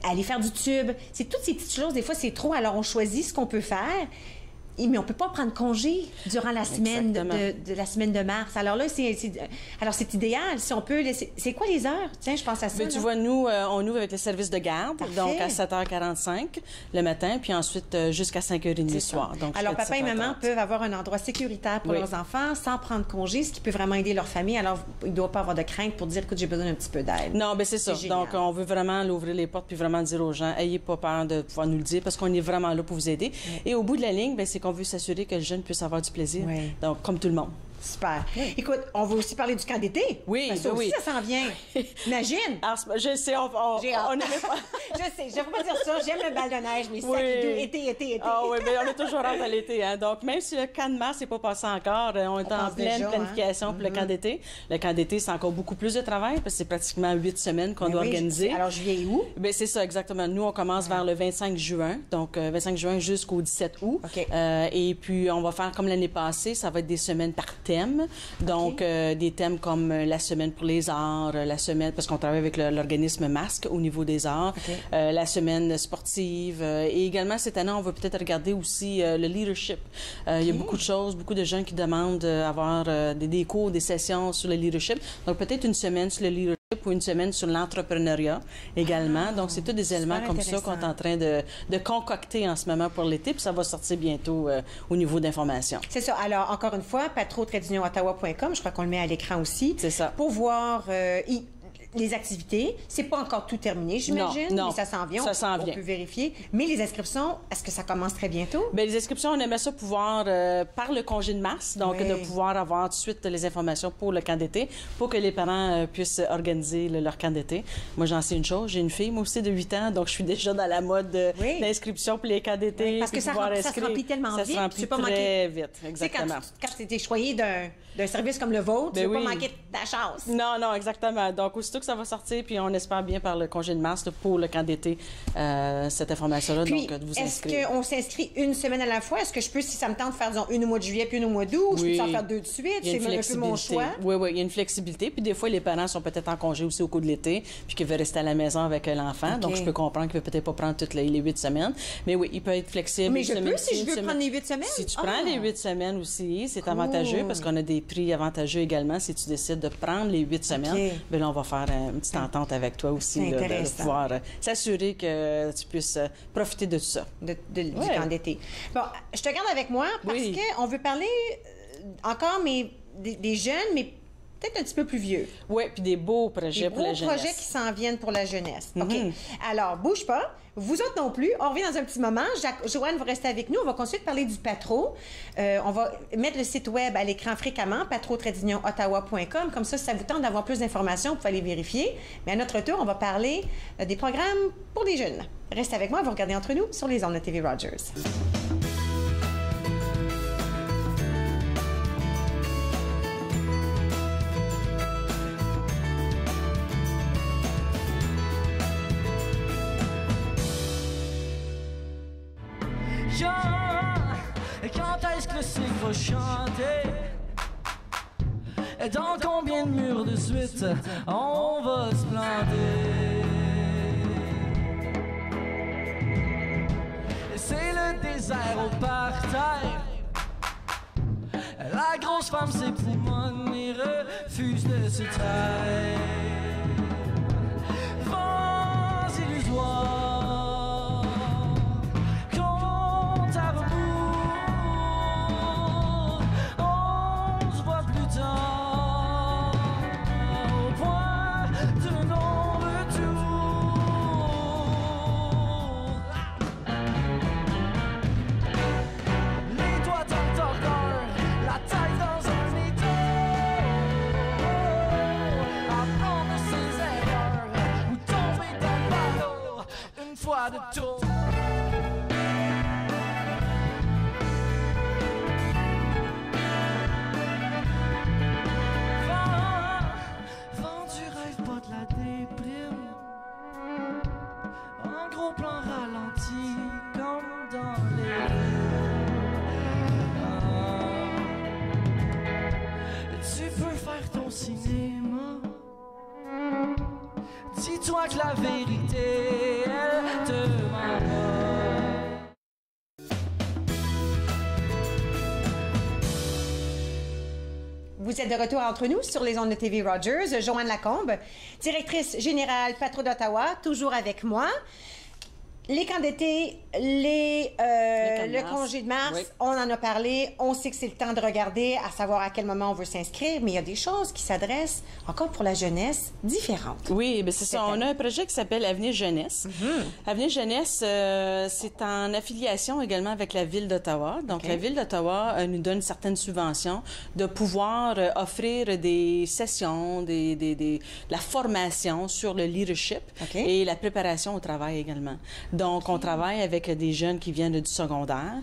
aller faire du tube, c'est toutes ces petites choses, des fois, c'est trop. Alors, on choisit ce qu'on peut faire. Mais on peut pas prendre congé durant la semaine de la semaine de mars. Alors là, c'est idéal si on peut laisser. C'est quoi les heures? Tiens, je pense à ça. Mais tu vois, nous, on ouvre avec le service de garde, Parfait. donc à 7h45 le matin, puis ensuite jusqu'à 5h30 le soir. Donc, alors, jusqu'à papa et maman 17h30. peuvent avoir un endroit sécuritaire pour leurs enfants sans prendre congé, ce qui peut vraiment aider leur famille. Alors, il ne doit pas avoir de crainte pour dire, écoute, j'ai besoin d'un petit peu d'aide. Non, ben c'est ça. génial. Donc, on veut vraiment l'ouvrir les portes puis vraiment dire aux gens, ayez pas peur de pouvoir nous le dire parce qu'on est vraiment là pour vous aider. Et au bout de la ligne, ben, c'est qu'on veut s'assurer que le jeune puisse avoir du plaisir. Oui. Donc, comme tout le monde. Super. Oui. Écoute, on va aussi parler du camp d'été. Oui, parce que ça aussi, ça s'en vient. Imagine. Alors, je sais, on n'aimait pas. Je sais, je ne vais pas dire ça. J'aime le bal de neige, mais c'est été. Ah oui, mais on a toujours hâte à l'été. Hein? Donc, même si le camp de mars n'est pas passé encore, on est en pleine planification pour le camp d'été. Le camp d'été, c'est encore beaucoup plus de travail parce que c'est pratiquement 8 semaines qu'on doit organiser. Alors, juillet et août? Bien, c'est ça, exactement. Nous, on commence vers le 25 juin. Donc, 25 juin jusqu'au 17 août. Okay. Et puis, on va faire comme l'année passée. Ça va être des semaines par thème. Donc, des thèmes comme la semaine pour les arts, la semaine, parce qu'on travaille avec l'organisme Masque au niveau des arts, la semaine sportive. Et également, cette année, on va peut-être regarder aussi le leadership. Il y a beaucoup de choses, beaucoup de gens qui demandent d'avoir des cours, des sessions sur le leadership. Donc, peut-être une semaine sur le leadership ou une semaine sur l'entrepreneuriat également. Donc, c'est tous des éléments comme ça qu'on est en train de concocter en ce moment pour l'été, puis ça va sortir bientôt au niveau d'information. C'est ça. Alors, encore une fois, patro-ottawa.com, je crois qu'on le met à l'écran aussi. C'est ça. Pour voir les activités. C'est pas encore tout terminé, j'imagine, mais ça s'en vient. On peut vérifier. Mais les inscriptions, est-ce que ça commence très bientôt? Bien, les inscriptions, on aimerait ça pouvoir, par le congé de mars, donc de pouvoir avoir tout de suite les informations pour le camp d'été, pour que les parents puissent organiser leur camp d'été. Moi, j'en sais une chose, j'ai une fille, moi aussi, de 8 ans, donc je suis déjà dans la mode d'inscription pour les camps d'été. Oui, parce que ça se remplit tellement vite. Ça se remplit très vite, exactement. Quand tu es choyé d'un service comme le vôtre, tu ne veux pas manquer ta chance. Non, exactement. Donc, aussitôt que ça va sortir, puis on espère bien par le congé de mars pour le camp d'été, cette information-là, donc de vous inscrire. Est-ce qu'on s'inscrit une semaine à la fois? Est-ce que je peux, si ça me tente, faire, disons, une au mois de juillet puis une au mois d'août, ou je peux en faire 2 de suite? C'est un peu mon choix. Oui, il y a une flexibilité. Puis des fois, les parents sont peut-être en congé aussi au cours de l'été, puis qu'ils veulent rester à la maison avec l'enfant. Donc, je peux comprendre qu'ils ne peuvent peut-être pas prendre toutes les 8 semaines. Mais oui, il peut être flexible. Mais je peux, si je veux prendre les 8 semaines? Si tu prends les 8 semaines aussi, c'est avantageux, parce qu'on a des prix avantageux également. Si tu décides de prendre les 8 semaines, bien là, on va faire une petite entente avec toi aussi, là, de pouvoir s'assurer que tu puisses profiter de tout ça. Du camp d'été. Bon, je te garde avec moi parce qu'on veut parler encore des jeunes, mais peut-être un petit peu plus vieux. Oui, puis des beaux projets pour la jeunesse. Des beaux projets qui s'en viennent pour la jeunesse. OK. Alors, bouge pas. Vous autres non plus. On revient dans un petit moment. Joanne va rester avec nous. On va continuer de parler du Patro. On va mettre le site web à l'écran fréquemment, patro-ottawa.com. Comme ça, si ça vous tente d'avoir plus d'informations, vous pouvez aller vérifier. Mais à notre tour, on va parler des programmes pour les jeunes. Reste avec moi. Vous regardez Entre nous sur les ondes de TV Rogers. Quand est-ce que le cycle va chanter? Et dans combien de murs de suite on va se planter? C'est le désert au parterre. La grosse femme s'époumonne et refuse de se taire. Vents illusoires. De tour. Vent du rêve, pas de la déprime. En gros plan ralenti, comme dans les tu peux faire ton cinéma. Dis-toi que la vérité, elle te ment. Vous êtes de retour entre nous sur les ondes de TV Rogers. Joanne Lacombe, directrice générale Patro d'Ottawa, toujours avec moi. Les camps d'été, le congé de mars, oui. on en a parlé. On sait que c'est le temps de regarder, à savoir à quel moment on veut s'inscrire, mais il y a des choses qui s'adressent encore pour la jeunesse différentes. Oui, bien c'est ça. On a un projet qui s'appelle Avenir Jeunesse. Avenir Jeunesse, c'est en affiliation également avec la Ville d'Ottawa. Donc, la Ville d'Ottawa nous donne certaines subventions de pouvoir offrir des sessions, la formation sur le leadership et la préparation au travail également. Donc, on travaille avec des jeunes qui viennent du secondaire,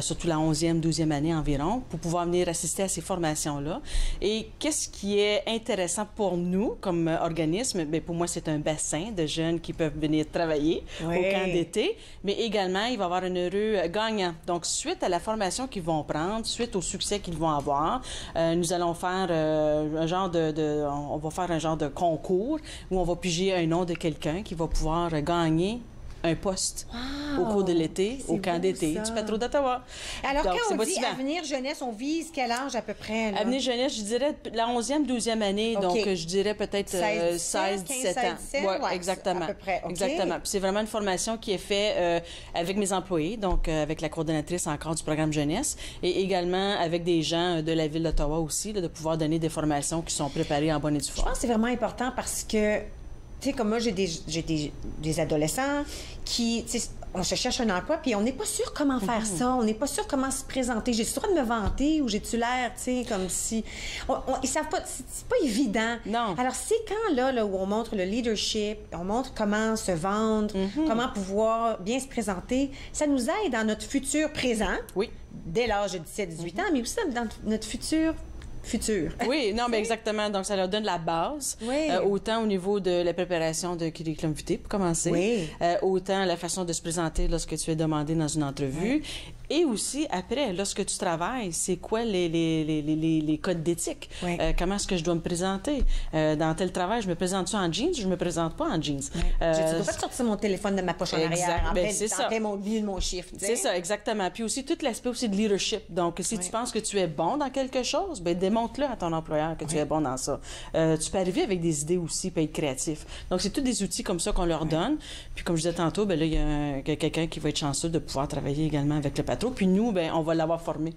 surtout la 11e, 12e année environ, pour pouvoir venir assister à ces formations-là. Et qu'est-ce qui est intéressant pour nous comme organisme? Bien, pour moi, c'est un bassin de jeunes qui peuvent venir travailler au camp d'été, mais également, il va y avoir un heureux gagnant. Donc, suite à la formation qu'ils vont prendre, suite au succès qu'ils vont avoir, nous allons faire on va faire un genre de concours où on va piger un nom de quelqu'un qui va pouvoir gagner un poste au cours de l'été, au camp d'été du Patro d'Ottawa. Alors, donc, quand on dit Avenir Jeunesse, on vise quel âge à peu près? Là? Avenir Jeunesse, je dirais la 11e, 12e année, donc je dirais peut-être 16, 17 ans. Oui, exactement. À peu près. Exactement. Puis c'est vraiment une formation qui est faite avec mes employés, donc avec la coordonnatrice encore du programme Jeunesse, et également avec des gens de la Ville d'Ottawa aussi, là, de pouvoir donner des formations qui sont préparées en bonne et due forme. Je pense que c'est vraiment important parce que tu sais, comme moi, j'ai des adolescents qui, tu sais, on se cherche un emploi, puis on n'est pas sûr comment faire ça, on n'est pas sûr comment se présenter. J'ai-tu le droit de me vanter ou j'ai-tu l'air, tu sais, comme si... ils savent pas, c'est pas évident. Non. Alors, c'est quand, là, où on montre le leadership, on montre comment se vendre, comment pouvoir bien se présenter, ça nous aide dans notre futur présent, dès l'âge de 17-18 ans, mais aussi dans notre futur. Oui, non, mais exactement. Donc, ça leur donne la base, autant au niveau de la préparation de curriculum vitae, pour commencer, autant la façon de se présenter lorsque tu es demandé dans une entrevue, et aussi, après, lorsque tu travailles, c'est quoi les codes d'éthique? Comment est-ce que je dois me présenter? Dans tel travail, je me présente-tu en jeans ou je me présente pas en jeans? Je ne dois pas sortir mon téléphone de ma poche en arrière, en plein mon chiffre. C'est ça, exactement. Puis aussi, tout l'aspect aussi de leadership. Donc, si tu penses que tu es bon dans quelque chose, bien, démontre-le à ton employeur que tu es bon dans ça. Tu peux arriver avec des idées aussi, puis être créatif. Donc, c'est tous des outils comme ça qu'on leur donne. Puis, comme je disais tantôt, bien là, il y a quelqu'un qui va être chanceux de pouvoir travailler également avec le patron. Puis nous, ben, on va l'avoir formé.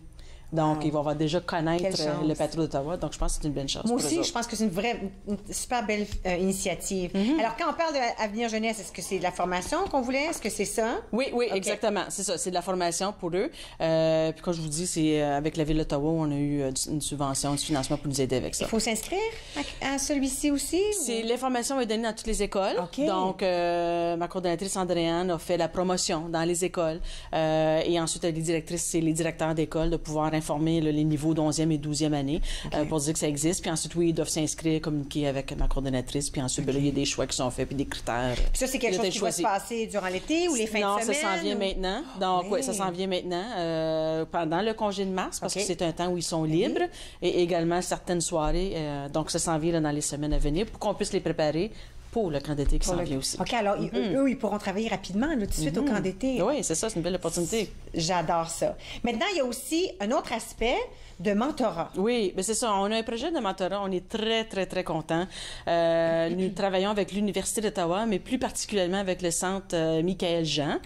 Donc, il va avoir déjà connaître le Patro d'Ottawa. Donc, je pense que c'est une bonne chance. Moi aussi, je pense que c'est une super belle initiative. Alors, quand on parle d'Avenir Jeunesse, est-ce que c'est de la formation qu'on voulait? Est-ce que c'est ça? Oui, exactement. C'est ça. C'est de la formation pour eux. Puis, comme je vous dis, c'est avec la Ville d'Ottawa, on a eu une subvention, du financement pour nous aider avec ça. Il faut s'inscrire à celui-ci aussi? L'information est donnée dans toutes les écoles. Donc, ma coordonnatrice Andréane a fait la promotion dans les écoles. Et ensuite, les directrices, c'est les directeurs d'école de pouvoir informer les niveaux d'11e et 12e année pour dire que ça existe. Puis ensuite, ils doivent s'inscrire, communiquer avec ma coordonnatrice. Puis ensuite, là, il y a des choix qui sont faits, puis des critères. Puis ça, c'est quelque chose qui va se passer durant l'été ou les fins de semaine? Non, ça s'en vient maintenant. Donc, ça s'en vient maintenant pendant le congé de mars, parce que c'est un temps où ils sont libres, et également certaines soirées. Donc, ça s'en vient là, dans les semaines à venir pour qu'on puisse les préparer pour le camp d'été qui s'en vient aussi. OK, alors, eux, ils pourront travailler rapidement, là, tout de suite au camp d'été. Oui, c'est ça, c'est une belle opportunité. J'adore ça. Maintenant, il y a aussi un autre aspect de mentorat. Oui, bien c'est ça. On a un projet de mentorat. On est très, très, très contents. Nous travaillons avec l'Université d'Ottawa, mais plus particulièrement avec le centre Michael Jean.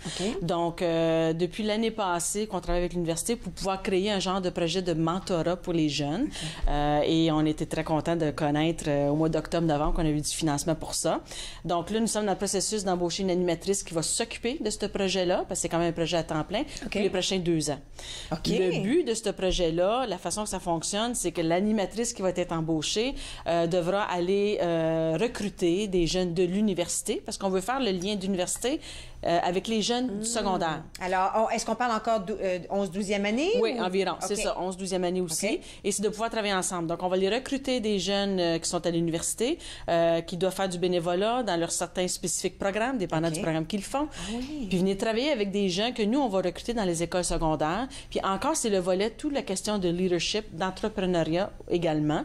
Donc, depuis l'année passée qu'on travaille avec l'université pour pouvoir créer un genre de projet de mentorat pour les jeunes. Et on était très contents de connaître au mois d'octobre-novembre qu'on a eu du financement pour ça. Donc là, nous sommes dans le processus d'embaucher une animatrice qui va s'occuper de ce projet-là, parce que c'est quand même un projet à temps plein, pour les prochains 2 ans. Le but de ce projet-là, la façon que ça fonctionne, c'est que l'animatrice qui va être embauchée devra aller recruter des jeunes de l'université, parce qu'on veut faire le lien d'université avec les jeunes du secondaire. Alors, est-ce qu'on parle encore 11-12e année? Oui, environ. C'est ça, 11-12e année aussi. Et c'est de pouvoir travailler ensemble. Donc, on va les recruter des jeunes qui sont à l'université, qui doivent faire du bénévolat dans leurs certains spécifiques programmes, dépendant du programme qu'ils font. Puis venir travailler avec des gens que nous, on va recruter dans les écoles secondaires. Puis encore, c'est le volet, toute la question de leadership, d'entrepreneuriat également.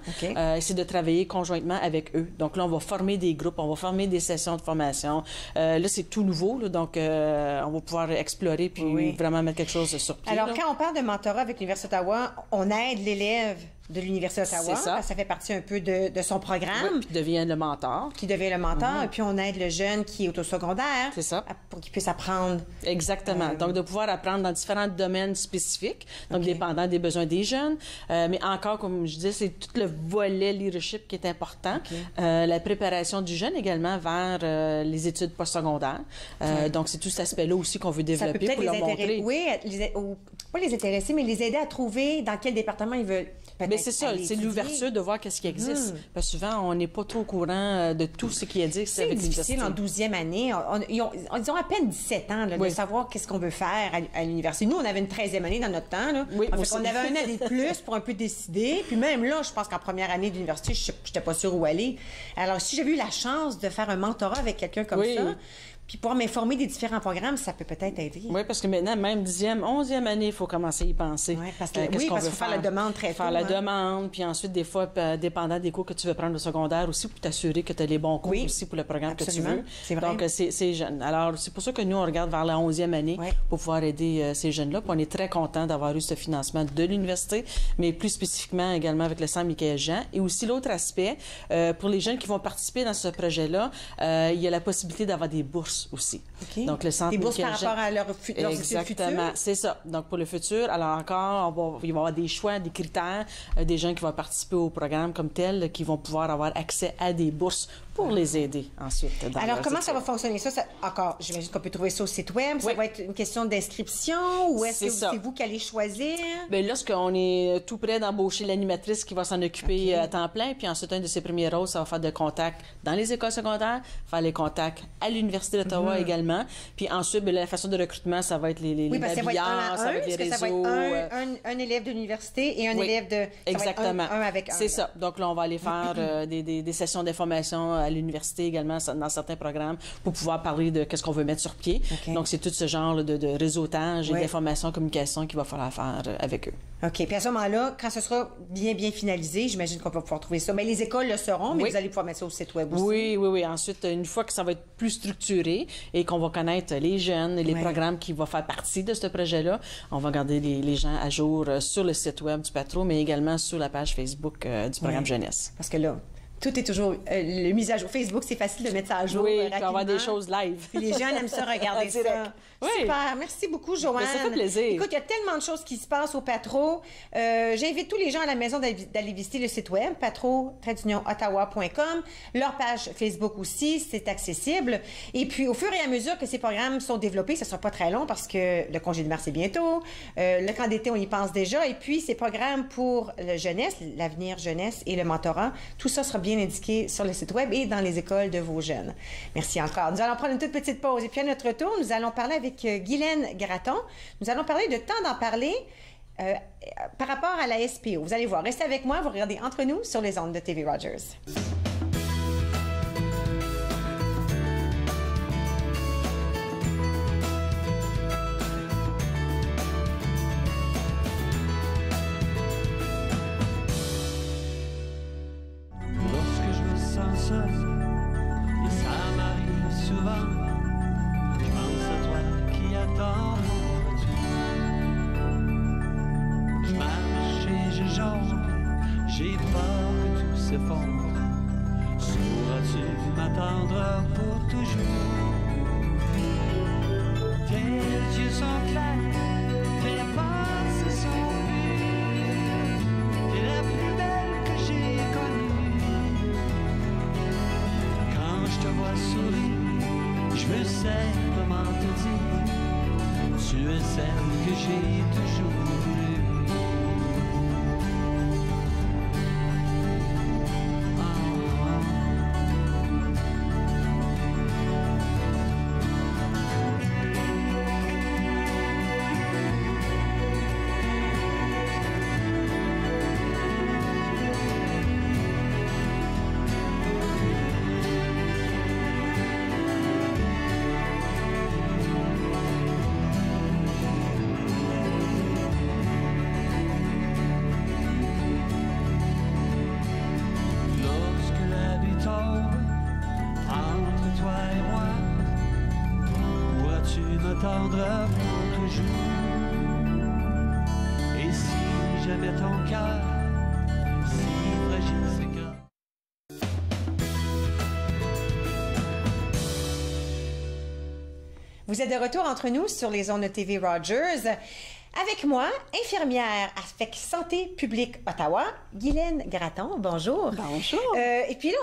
C'est de travailler conjointement avec eux. Donc là, on va former des groupes, on va former des sessions de formation. Là, c'est tout nouveau, là, donc on va pouvoir explorer puis vraiment mettre quelque chose sur pied. Alors, quand on parle de mentorat avec l'Université d'Ottawa, on aide l'élève de l'Université d'Ottawa. C'est ça. Ça fait partie un peu de son programme. Oui, puis devient le mentor. Qui devient le mentor. Et puis, on aide le jeune qui est au secondaire. C'est ça. Pour qu'il puisse apprendre. Exactement. Donc, de pouvoir apprendre dans différents domaines spécifiques, donc dépendant des besoins des jeunes. Mais encore, comme je disais, c'est tout le volet leadership qui est important. La préparation du jeune également vers les études postsecondaires. Donc, c'est tout cet aspect-là aussi qu'on veut développer pour leur montrer. Oui, pas les intéresser, mais les aider à trouver dans quel département ils veulent. Mais c'est ça, c'est l'ouverture de voir qu'est-ce qui existe. Parce que souvent, on n'est pas trop au courant de tout ce qui existe avec l'université. C'est difficile en 12e année. Ils ont à peine 17 ans de savoir qu'est-ce qu'on veut faire à l'université. Nous, on avait une 13e année dans notre temps. Là. Oui, on avait un année de plus pour un peu décider. Puis même là, je pense qu'en première année d'université, je n'étais pas sûre où aller. Alors, si j'avais eu la chance de faire un mentorat avec quelqu'un comme ça, puis pouvoir m'informer des différents programmes, ça peut peut-être aider. Oui, parce que maintenant, même 10e, 11e année, il faut commencer à y penser. Oui, parce qu'il faut faire la demande très tôt. Faire la demande, puis ensuite, des fois, dépendant des cours que tu veux prendre au secondaire aussi, pour t'assurer que tu as les bons cours aussi pour le programme que tu veux. C'est vrai. Donc, c'est jeune. Alors, c'est pour ça que nous, on regarde vers la 11e année pour pouvoir aider ces jeunes-là. Puis on est très contents d'avoir eu ce financement de l'université, mais plus spécifiquement également avec le Centre Michaël-Jean. Et aussi, l'autre aspect, pour les jeunes qui vont participer dans ce projet-là, il y a la possibilité d'avoir des bourses aussi. Donc, le Centre des bourses Michaël-Jean, par rapport à leur futur. Exactement, c'est ça. Donc, pour le futur, alors encore, il va y avoir des choix, des critères, des gens qui vont participer au programme comme tel, qui vont pouvoir avoir accès à des bourses pour les aider ensuite. Alors, comment ça va fonctionner? Encore, j'imagine qu'on peut trouver ça au site web. Ça va être une question d'inscription ou est-ce que c'est vous qui allez choisir? Bien, lorsqu'on est tout près d'embaucher l'animatrice qui va s'en occuper à temps plein, puis ensuite, un de ses premiers rôles, ça va faire des contacts dans les écoles secondaires, faire les contacts à l'Université d'Ottawa également. Puis ensuite, bien, la façon de recrutement, ça va être les habillards, ça va être les réseaux. Ça va être un élève de l'université et un élève de... Exactement. Un avec un. C'est ça. Donc là, on va aller faire des sessions d'information à l'université également, dans certains programmes, pour pouvoir parler de qu'est-ce qu'on veut mettre sur pied. Donc, c'est tout ce genre de réseautage et d'information, communication qu'il va falloir faire avec eux. OK. Puis à ce moment-là, quand ce sera bien finalisé, j'imagine qu'on va pouvoir trouver ça. Mais les écoles le sauront, mais vous allez pouvoir mettre ça au site web aussi. Oui. Ensuite, une fois que ça va être plus structuré et qu'on va connaître les jeunes et les programmes qui vont faire partie de ce projet-là, on va garder les gens à jour sur le site web du Patro, mais également sur la page Facebook du programme Jeunesse. Parce que là, tout est toujours le mise à jour. Facebook, c'est facile de mettre ça à jour. Oui, puis avoir des choses live. Puis les jeunes aiment ça, regarder ça. Oui. Super. Merci beaucoup, Joanne. Ça fait plaisir. Écoute, il y a tellement de choses qui se passent au Patro. J'invite tous les gens à la maison d'aller visiter le site web, patro-ottawa.com. Leur page Facebook aussi, c'est accessible. Et puis, au fur et à mesure que ces programmes sont développés, ça ne sera pas très long parce que le congé de mars est bientôt. Le camp d'été, on y pense déjà. Et puis, ces programmes pour la jeunesse, l'avenir jeunesse et le mentorat, tout ça sera bien indiqué sur le site web et dans les écoles de vos jeunes. Merci encore. Nous allons prendre une toute petite pause. Et puis, à notre retour, nous allons parler avec Guylaine Gratton. Nous allons parler de temps d'en parler par rapport à la SPO. Vous allez voir. Restez avec moi. Vous regardez Entre nous sur les ondes de TV Rogers. Lorsque je me sens seul, et ça m'arrive souvent, je pense à toi qui attends mon retour. Je marche et je jongle, j'ai peur que tout s'effondre. Sauras-tu m'attendre pour toujours? Tes yeux sont clairs, tes pensées sont pures. T'es la plus belle que j'ai connue. Quand je te vois sourire, je veux simplement te dire, tu es celle que j'ai toujours voulu. m'attendra pour toujours. Et si j'avais ton cœur, Vous êtes de retour entre nous sur les ondes de TV Rogers. Avec moi, infirmière avec Santé publique Ottawa, Guylaine Gratton. Bonjour. Bonjour. Et puis là,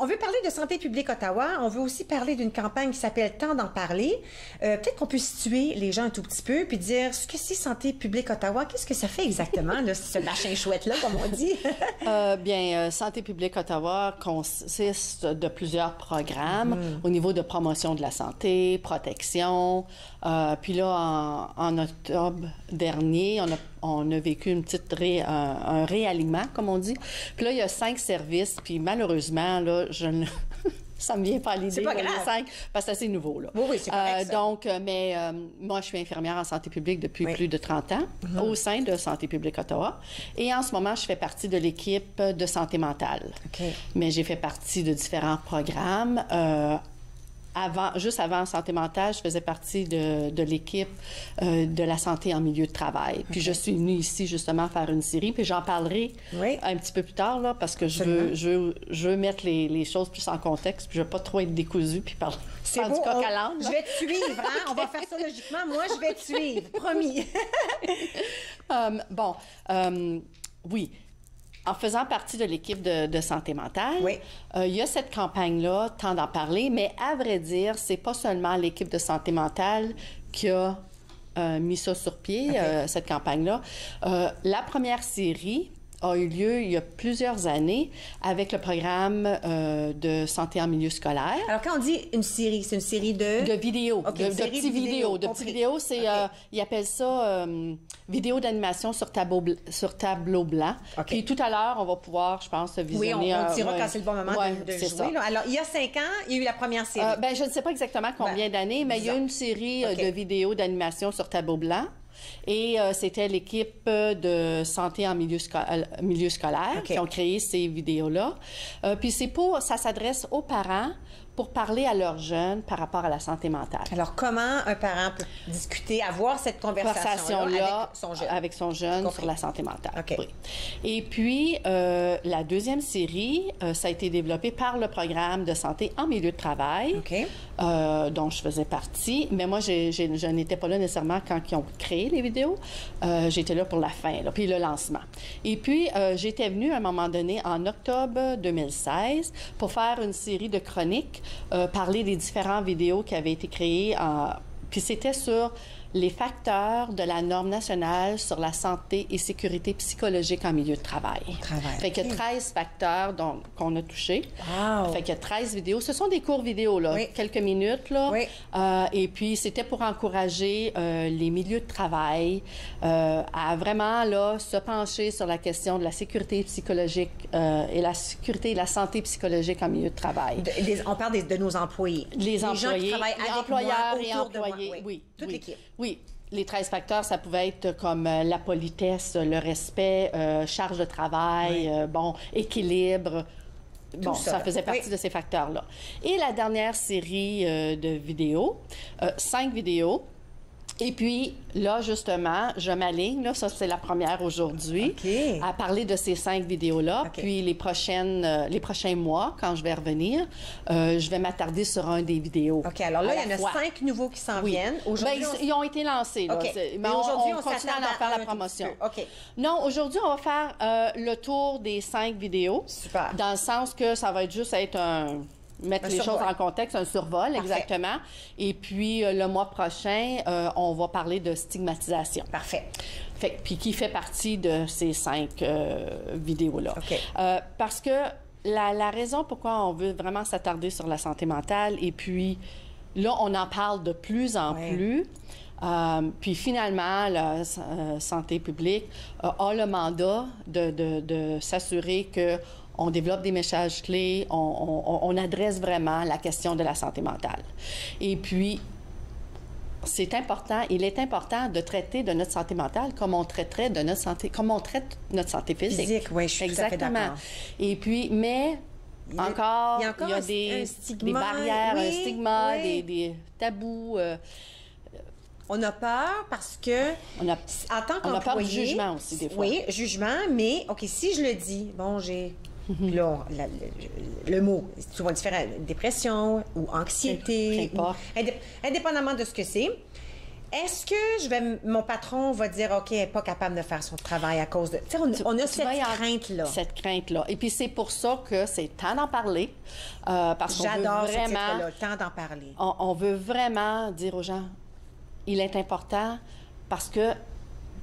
on veut parler de Santé publique Ottawa. On veut aussi parler d'une campagne qui s'appelle Temps d'en parler. Peut-être qu'on peut situer les gens un tout petit peu puis dire ce que c'est Santé publique Ottawa. Qu'est-ce que ça fait exactement, là, ce machin chouette-là, comme on dit? Santé publique Ottawa consiste de plusieurs programmes au niveau de promotion de la santé, protection. Puis là, en octobre dernier, on a vécu une petite un réalignement, comme on dit. Puis là, il y a 5 services, puis malheureusement, là, ça me vient pas à l'idée. C'est pas grave. Les 5, parce que c'est assez nouveau, là. Oui, c'est correct, ça. Donc, moi, je suis infirmière en santé publique depuis plus de 30 ans au sein de Santé publique Ottawa. Et en ce moment, je fais partie de l'équipe de santé mentale. Mais j'ai fait partie de différents programmes. Juste avant Santé mentale, je faisais partie de l'équipe de la santé en milieu de travail. Puis je suis venue ici justement faire une série, puis j'en parlerai un petit peu plus tard, là, parce que je veux mettre les choses plus en contexte, puis je ne veux pas trop être décousue, puis parler du coq à l'âne. Je vais te suivre, hein? On va faire ça logiquement. Moi, je vais te suivre, promis. Oui. En faisant partie de l'équipe de santé mentale, il y a cette campagne-là, Temps d'en parler, mais à vrai dire, c'est pas seulement l'équipe de santé mentale qui a mis ça sur pied, cette campagne-là. La première série a eu lieu il y a plusieurs années avec le programme de santé en milieu scolaire. Alors, quand on dit une série, c'est une série de... De vidéos, de petits vidéos. De petites vidéos, c'est... ils appellent ça vidéo d'animation sur tableau blanc. Puis tout à l'heure, on va pouvoir, je pense, visionner... Oui, on dira quand c'est le bon moment de jouer. Là. Alors, il y a 5 ans, il y a eu la première série. Je ne sais pas exactement combien d'années, mais il y a une série de vidéos d'animation sur tableau blanc. Et c'était l'équipe de santé en milieu scolaire qui ont créé ces vidéos-là. Puis ça s'adresse aux parents pour parler à leurs jeunes par rapport à la santé mentale. Alors, comment un parent peut discuter, avoir cette conversation-là avec son jeune sur la santé mentale? Oui. Et puis, la deuxième série, ça a été développé par le programme de santé en milieu de travail, dont je faisais partie. Mais moi, je n'étais pas là nécessairement quand ils ont créé les vidéos. J'étais là pour la fin, là, puis le lancement. Et puis, j'étais venue à un moment donné, en octobre 2016, pour faire une série de chroniques, parler des différentes vidéos qui avaient été créées. Puis c'était sur les facteurs de la norme nationale sur la santé et sécurité psychologique en milieu de travail. Fait qu'il y a 13 facteurs qu'on a touchés. Fait qu'il y a 13 vidéos. Ce sont des courts vidéos, là, quelques minutes, là. Et puis, c'était pour encourager les milieux de travail à vraiment, là, se pencher sur la question de la sécurité psychologique et la sécurité et la santé psychologique en milieu de travail. On parle de nos employés. Les employés, gens qui travaillent avec employeurs moi, et employés, oui. Toute l'équipe. Oui. Les 13 facteurs, ça pouvait être comme la politesse, le respect, charge de travail, équilibre. Bon, ça faisait partie de ces facteurs-là. Et la dernière série de vidéos, 5 vidéos. Et puis, là, justement, je m'aligne, là, ça, c'est la première aujourd'hui, à parler de ces 5 vidéos-là. Puis, les prochains mois, quand je vais revenir, je vais m'attarder sur un des vidéos. Alors là, il y en a 5 nouveaux qui s'en viennent. Aujourd'hui, ils ont été lancés, là. Mais aujourd'hui, on continue à en faire la promotion. Non, aujourd'hui, on va faire le tour des 5 vidéos. Super. Dans le sens que ça va être juste mettre les choses en contexte, un survol, exactement. Et puis, le mois prochain, on va parler de stigmatisation. Parfait. Puis qui fait partie de ces 5 vidéos-là. Parce que la raison pourquoi on veut vraiment s'attarder sur la santé mentale, et puis là, on en parle de plus en plus. Puis finalement, la santé publique a le mandat de s'assurer que on développe des messages clés, on adresse vraiment la question de la santé mentale. Et puis, il est important de traiter de notre santé mentale comme on traiterait de notre santé, comme on traite notre santé physique. Oui, je suis tout à fait d'accord. Et puis, mais il y a des barrières, un stigma, des tabous. On a peur parce que, en tant qu'employé... On a peur du jugement aussi, des fois. Oui, jugement, mais, OK, si je le dis, bon, j'ai Puis là, le mot, c'est souvent différent. Dépression ou anxiété. Indépendamment de ce que c'est. Est-ce que mon patron va dire, OK, elle n'est pas capable de faire son travail à cause de... Tu sais, on a cette crainte-là. Cette crainte-là. Et puis, c'est pour ça que c'est temps d'en parler. Parce qu'on veut J'adore vraiment... ce titre-là, temps d'en parler. On veut vraiment dire aux gens, il est important parce que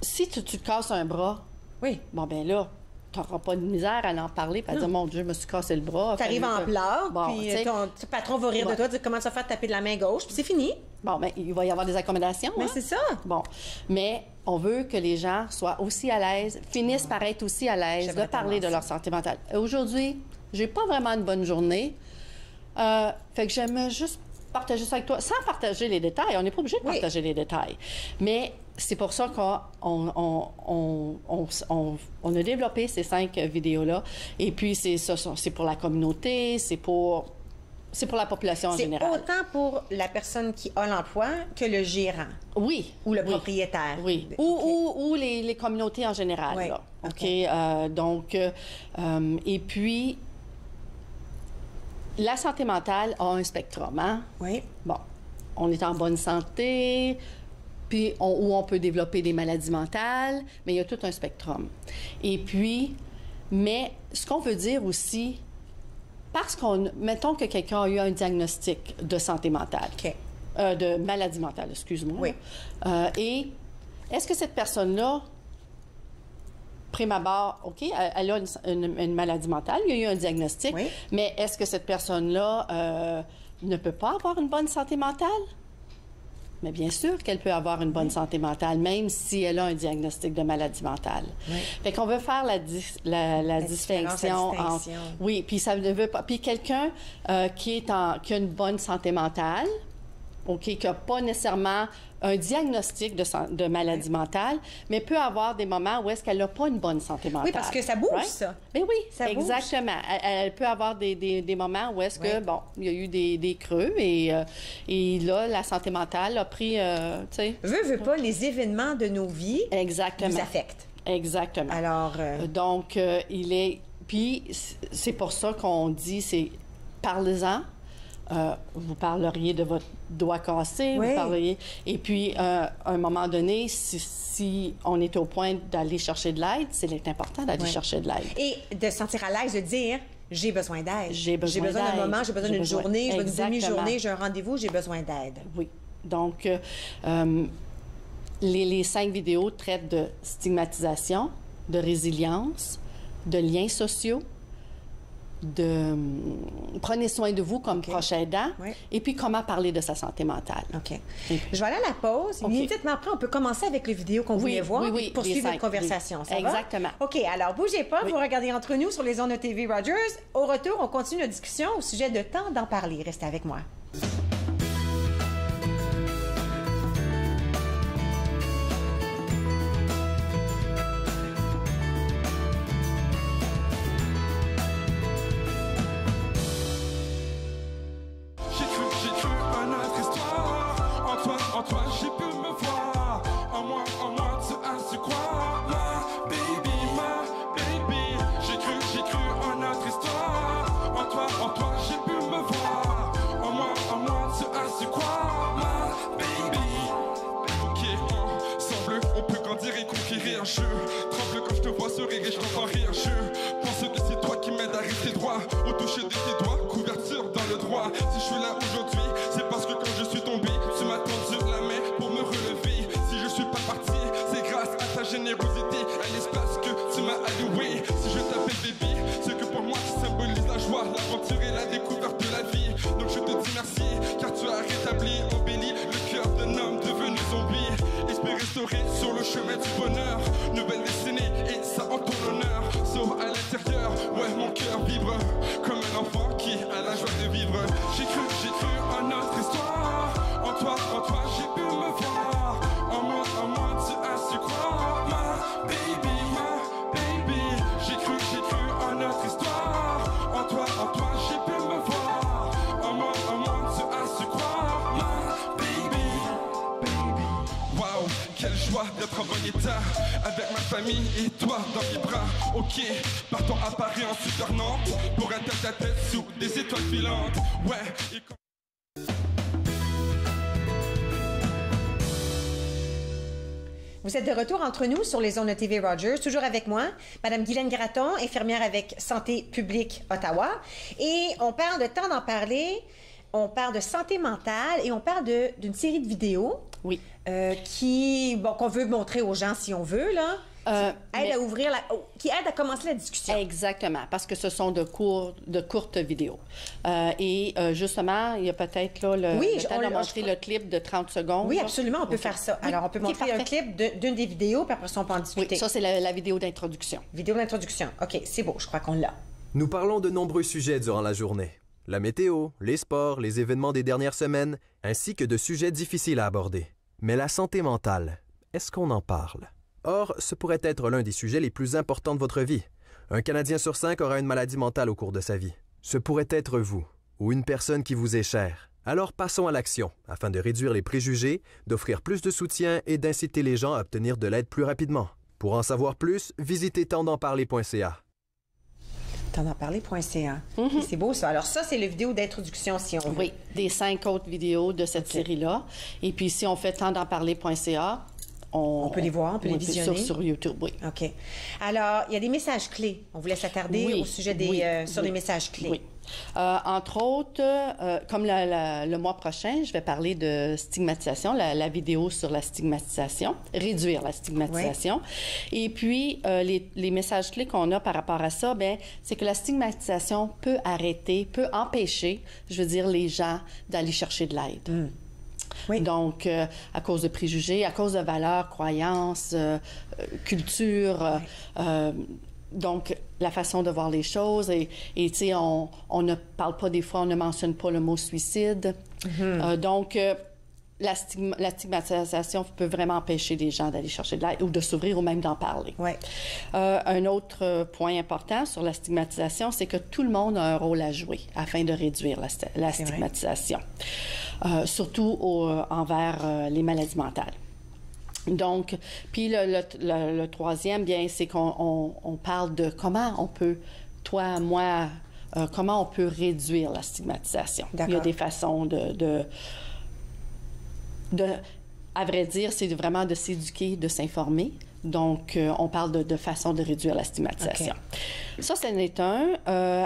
si tu te casses un bras, bon, ben là, tu n'auras pas de misère à en parler et à dire, mon Dieu, je me suis cassé le bras. Tu arrives en pleurs, bon, puis ton patron va rire de toi, dire comment tu vas faire taper de la main gauche, puis c'est fini. Bon, bien, il va y avoir des accommodations. Mais c'est ça. Bon. Mais on veut que les gens soient aussi à l'aise, finissent par être aussi à l'aise de parler de leur santé mentale. Aujourd'hui, j'ai pas vraiment une bonne journée. Fait que j'aime juste partager ça avec toi, sans partager les détails. On n'est pas obligé de partager les détails. Mais c'est pour ça qu'on a développé ces 5 vidéos-là. Et puis, c'est pour la communauté, c'est pour la population en général. C'est autant pour la personne qui a l'emploi que le gérant. Oui. Ou le propriétaire. Oui. Ou les communautés en général. Oui. Là. OK. Donc, et puis, la santé mentale a un spectrum, hein? Oui. Bon, on est en bonne santé, puis où on peut développer des maladies mentales, mais il y a tout un spectrum. Et puis, mais ce qu'on veut dire aussi, parce mettons que quelqu'un a eu un diagnostic de santé mentale, de maladie mentale, excuse-moi. Oui. Et est-ce que cette personne-là, prime abord, OK, elle a une maladie mentale, il y a eu un diagnostic, mais est-ce que cette personne-là ne peut pas avoir une bonne santé mentale? Mais bien sûr qu'elle peut avoir une bonne santé mentale, même si elle a un diagnostic de maladie mentale. Oui. Fait qu'on veut faire la distinction entre... Oui, puis ça ne veut pas... Puis quelqu'un qui a une bonne santé mentale, OK, qui n'a pas nécessairement un diagnostic de maladie mentale, mais peut avoir des moments où est-ce qu'elle n'a pas une bonne santé mentale. Oui, parce que ça bouge, ça. Mais oui, ça exactement. Elle peut avoir des moments où est-ce que, bon, il y a eu des creux et là, la santé mentale a pris, tu sais... Veux pas, les événements de nos vies nous affectent. Exactement. Alors... Donc, Puis, c'est pour ça qu'on dit, c'est... Parlez-en. Vous parleriez de votre doigt cassé, vous parleriez... Et puis, à un moment donné, si on est au point d'aller chercher de l'aide, c'est important d'aller chercher de l'aide. Et de se sentir à l'aise de dire, j'ai besoin d'aide. J'ai besoin d'un moment, j'ai besoin d'une journée, j'ai besoin d'une demi-journée, j'ai un rendez-vous, j'ai besoin d'aide. Oui. Donc, les 5 vidéos traitent de stigmatisation, de résilience, de liens sociaux, prenez soin de vous comme proche aidant, et puis comment parler de sa santé mentale. OK. Je vais aller à la pause. Immédiatement après, on peut commencer avec les vidéos qu'on voulait voir et poursuivre notre conversation. Ça va? Exactement. OK, alors bougez pas, vous regardez Entre nous sur les ondes de TV Rogers. Au retour, on continue notre discussion au sujet de temps d'en parler. Restez avec moi. En toi, j'ai pu me voir. En moi, tu as su croire. Ma baby. J'ai cru en notre histoire. En toi, j'ai pu me voir. En moi, tu as su croire. Ma baby. Ok, ensemble, on peut grandir et conquérir. Je tremble quand je te vois sourire et je t'entends rire. Je pense que c'est toi qui m'aides à rester droit. Au toucher de tes doigts, couverture dans le droit. Si je suis là aujourd'hui, c'est parce que quand je suis tombé, tu m'as tendu la main pour me relever. Si je suis pas parti, c'est grâce à ta générosité, à l'espace que tu m'as alloué. Si je t'appelle baby, c'est que pour moi tu symbolises la joie, l'aventure et la découverte de la vie. Donc je te dis merci, car tu as rétabli, embelli le cœur d'un homme devenu zombie. Esprit restauré sur le chemin du bonheur, nouvelle destinée et ça en ton honneur. Sauf à l'intérieur, ouais mon cœur vibre comme un enfant qui a la joie de vivre. J'ai cru en notre histoire. En toi, j'ai pu me voir. En moi, tu as su croire. Ma baby. J'ai cru en notre histoire. En toi, j'ai pu me voir. En moi, tu as su croire. Ma baby. Wow, quelle joie d'être en bon état. Avec ma famille et toi dans mes bras. Ok, partons à Paris en super Nantes pour un tête-à-tête sous des étoiles filantes. Ouais, et Vous êtes de retour entre nous sur les ondes de TV Rogers, toujours avec moi, Madame Guylaine Gratton, infirmière avec Santé publique Ottawa. Et on parle de temps d'en parler, on parle de santé mentale et on parle d'une série de vidéos qu'on veut montrer aux gens si on veut, là. Qui aide à commencer la discussion. Exactement, parce que ce sont de courtes vidéos. Justement, il y a peut-être là le temps de montrer le clip de 30 secondes. Oui, absolument, on peut faire ça. Alors, on peut montrer un clip d'une des vidéos, puis après ça, on peut en discuter. Oui, ça, c'est la vidéo d'introduction. Vidéo d'introduction. OK, c'est beau, je crois qu'on l'a. Nous parlons de nombreux sujets durant la journée. La météo, les sports, les événements des dernières semaines, ainsi que de sujets difficiles à aborder. Mais la santé mentale, est-ce qu'on en parle? Or, ce pourrait être l'un des sujets les plus importants de votre vie. Un Canadien sur 5 aura une maladie mentale au cours de sa vie. Ce pourrait être vous, ou une personne qui vous est chère. Alors passons à l'action, afin de réduire les préjugés, d'offrir plus de soutien et d'inciter les gens à obtenir de l'aide plus rapidement. Pour en savoir plus, visitez tenddenparler.ca. Tenddenparler.ca. C'est beau ça. Alors ça, c'est la vidéo d'introduction, si on veut. Oui, des 5 autres vidéos de cette série-là. Et puis si on fait tenddenparler.ca, on peut les voir, on peut les visionner. Sur YouTube, oui. OK. Alors, il y a des messages clés. On vous laisse s'attarder au sujet sur les messages clés. Oui. Entre autres, comme le mois prochain, je vais parler de stigmatisation, la vidéo sur la stigmatisation, réduire la stigmatisation. Oui. Et puis, les messages clés qu'on a par rapport à ça, c'est que la stigmatisation peut peut empêcher, je veux dire, les gens d'aller chercher de l'aide. Oui. Donc, à cause de préjugés, à cause de valeurs, croyances, culture, donc la façon de voir les choses. Et tu sais, on ne parle pas des fois, on ne mentionne pas le mot suicide. Donc, la stigmatisation peut vraiment empêcher les gens d'aller chercher de l'aide ou de s'ouvrir ou même d'en parler. Oui. Un autre point important sur la stigmatisation, c'est que tout le monde a un rôle à jouer afin de réduire la stigmatisation, surtout envers les maladies mentales. Donc, puis le troisième, bien, c'est qu'on parle de comment on peut, toi, moi, comment on peut réduire la stigmatisation. Il y a des façons à vrai dire, c'est vraiment de s'éduquer, de s'informer. Donc, on parle de façon de réduire la stigmatisation. Okay. Ça, c'en est un.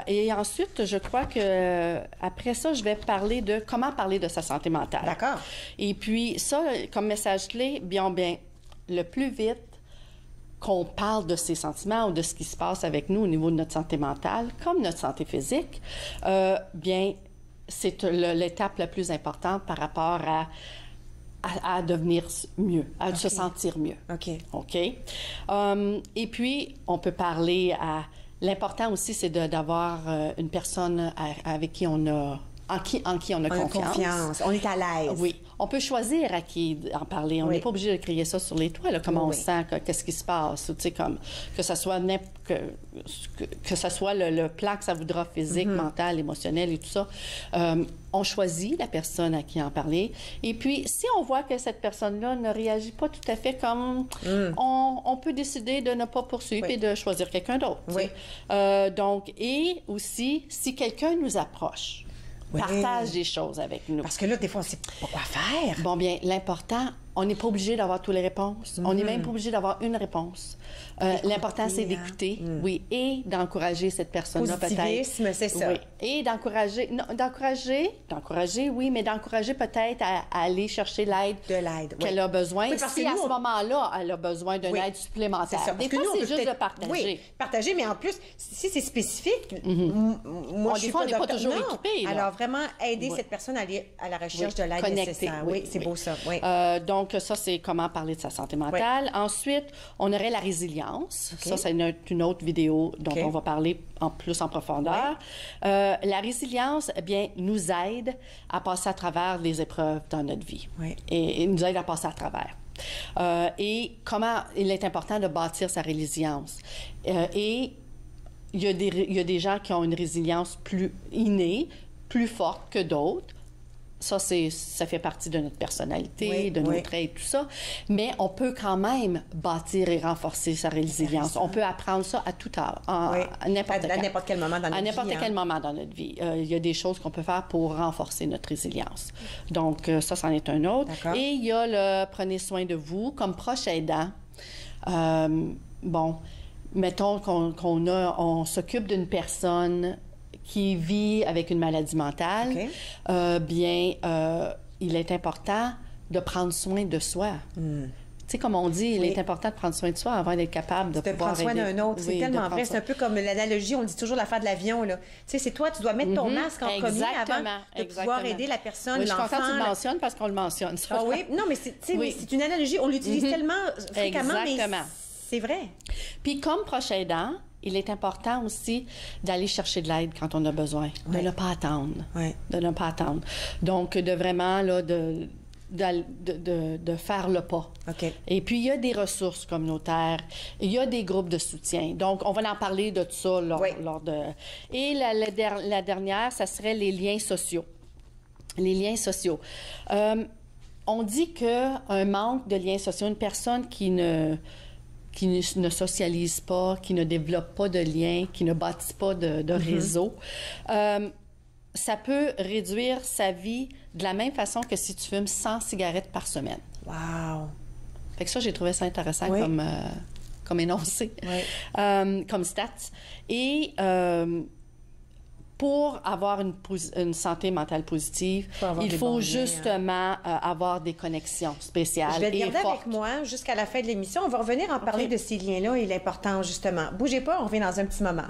Et ensuite, je crois que après ça, je vais parler de comment parler de sa santé mentale. D'accord. Et puis, ça, comme message clé, bien, le plus vite qu'on parle de ses sentiments ou de ce qui se passe avec nous au niveau de notre santé mentale, comme notre santé physique, bien, c'est l'étape la plus importante par rapport à devenir mieux, à se sentir mieux. OK? Et puis, on peut parler à... L'important aussi, c'est d'avoir une personne avec qui on a... En qui on a confiance. On est à l'aise. Oui. On peut choisir à qui en parler. On n'est pas obligé de crier ça sur les toits, là, comment on se sent, qu'est-ce qui se passe. Tu sais, comme que ça soit que ça soit le plan que ça voudra, physique, mental, émotionnel et tout ça. On choisit la personne à qui en parler. Et puis, si on voit que cette personne-là ne réagit pas tout à fait comme... On peut décider de ne pas poursuivre et de choisir quelqu'un d'autre. Oui. Donc, et aussi, si quelqu'un nous approche, partage des choses avec nous. Parce que là, des fois, on ne sait pas quoi faire. Bon, bien, l'important, on n'est pas obligé d'avoir toutes les réponses. On n'est même pas obligé d'avoir une réponse. L'important, c'est d'écouter, oui, et d'encourager cette personne-là, peut-être. Positivisme, c'est ça. Oui, et d'encourager, oui, mais d'encourager peut-être à aller chercher l'aide qu'elle a besoin. Oui, parce si à ce moment-là, elle a besoin d'une aide supplémentaire. C'est ça. Des fois, c'est juste de partager. Oui, partager, mais en plus, si c'est spécifique, moi, je suis pas toujours équipée. Alors, vraiment, aider cette personne à aller à la recherche de l'aide nécessaire. Oui, c'est beau ça. Oui. Donc, ça, c'est comment parler de sa santé mentale. Ensuite, on aurait la résilience. Ça, c'est une autre vidéo dont on va parler plus en profondeur. La résilience, eh bien, nous aide à passer à travers les épreuves dans notre vie. Et nous aide à passer à travers. Et comment il est important de bâtir sa résilience. Et il y a des gens qui ont une résilience plus innée, plus forte que d'autres. Ça fait partie de notre personnalité, de nos traits et tout ça. Mais on peut quand même bâtir et renforcer sa résilience. On peut apprendre ça à tout âge, à n'importe quel moment dans notre vie. À n'importe quel moment dans notre vie. Il y a des choses qu'on peut faire pour renforcer notre résilience. Donc, ça, c'en est un autre. Et il y a le prenez soin de vous comme proche aidant. Bon, mettons qu'on s'occupe d'une personne qui vit avec une maladie mentale, il est important de prendre soin de soi. Tu sais, comme on dit, il est important de prendre soin de soi avant d'être capable de pouvoir aider. prendre soin d'un autre, c'est tellement vrai. C'est un peu comme l'analogie, on dit toujours l'affaire de l'avion. Tu sais, c'est toi, tu dois mettre ton masque en premier avant de pouvoir aider la personne, l'enfant. Je suis contente que tu le mentionnes parce qu'on le mentionne. Ah oui, non, mais c'est une analogie. On l'utilise tellement fréquemment, mais c'est vrai. Puis comme proche aidant, il est important aussi d'aller chercher de l'aide quand on a besoin, de ne pas attendre, de ne pas attendre. Donc, de vraiment, là, de faire le pas. Et puis, il y a des ressources communautaires, il y a des groupes de soutien. Donc, on va en parler de tout ça lors de... Et la dernière, ça serait les liens sociaux. Les liens sociaux. On dit qu'un manque de liens sociaux, une personne qui ne socialise pas, qui ne développe pas de liens, qui ne bâtit pas de réseau, ça peut réduire sa vie de la même façon que si tu fumes 100 cigarettes par semaine. Wow! Fait que ça, j'ai trouvé ça intéressant comme énoncé, comme stats. Et pour avoir une santé mentale positive, il faut justement avoir des connexions spéciales. Je vais te garder fortes. avec moi jusqu'à la fin de l'émission. On va revenir en parler de ces liens-là et l'importance, justement. Bougez pas, on revient dans un petit moment.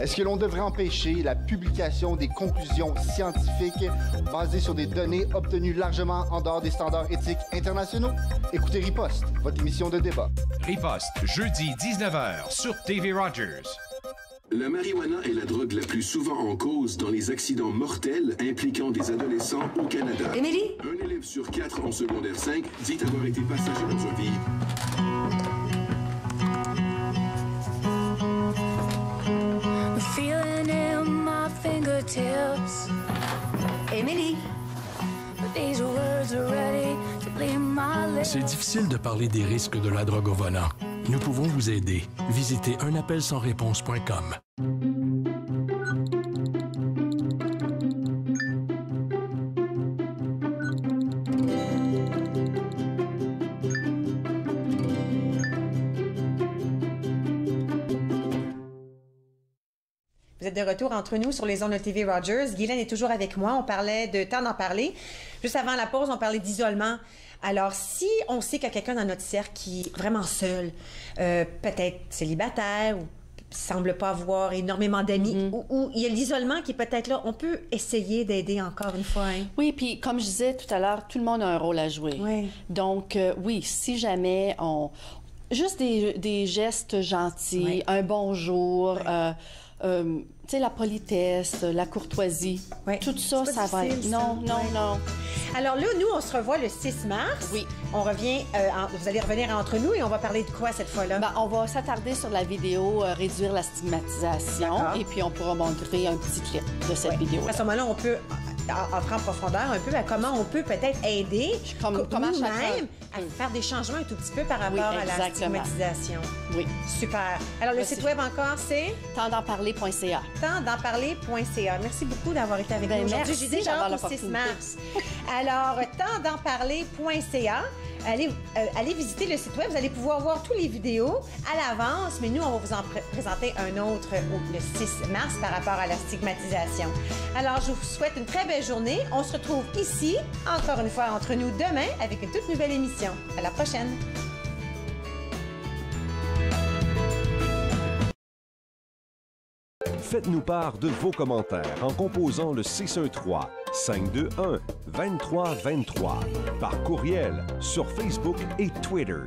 Est-ce que l'on devrait empêcher la publication des conclusions scientifiques basées sur des données obtenues largement en dehors des standards éthiques internationaux? Écoutez Riposte, votre émission de débat. Riposte, jeudi 19h sur TV Rogers. La marijuana est la drogue la plus souvent en cause dans les accidents mortels impliquant des adolescents au Canada. Émilie? Un élève sur 4 en secondaire 5 dit avoir été passager dans un véhicule. Émilie? C'est difficile de parler des risques de la drogue au volant. Nous pouvons vous aider. Visitez unappelsansréponse.com. Vous êtes de retour entre nous sur les ondes de TV Rogers. Guylaine est toujours avec moi. On parlait de temps d'en parler. Juste avant la pause, on parlait d'isolement. Alors, si on sait qu'il y a quelqu'un dans notre cercle qui est vraiment seul, peut-être célibataire ou semble pas avoir énormément d'amis, ou il y a l'isolement qui est peut-être là, on peut essayer d'aider encore une fois. Hein? Oui, puis comme je disais tout à l'heure, tout le monde a un rôle à jouer. Oui. Donc, oui, si jamais on... Juste des gestes gentils, un bonjour... tu sais, la politesse, la courtoisie, tout ça, ça va être... Non. Alors là, nous, on se revoit le 6 mars. Oui. On revient, vous allez revenir entre nous et on va parler de quoi cette fois-là? Ben, on va s'attarder sur la vidéo Réduire la stigmatisation et puis on pourra montrer un petit clip de cette vidéo. À ce moment-là, on peut entrer en profondeur un peu à comment on peut peut-être aider nous-mêmes à faire des changements un tout petit peu par rapport à la stigmatisation. Oui. Super. Alors, le site web encore, c'est? Tenddenparler.ca. Tenddenparler.ca. Merci beaucoup d'avoir été avec nous aujourd'hui. J'ai déjà hâte au 6 mars. Alors, tenddenparler.ca. Allez visiter le site web. Vous allez pouvoir voir toutes les vidéos à l'avance, mais nous, on va vous en présenter un autre le 6 mars par rapport à la stigmatisation. Alors, je vous souhaite une très belle belle journée. On se retrouve ici, encore une fois entre nous demain, avec une toute nouvelle émission. À la prochaine. Faites-nous part de vos commentaires en composant le 613-521-2323 par courriel sur Facebook et Twitter.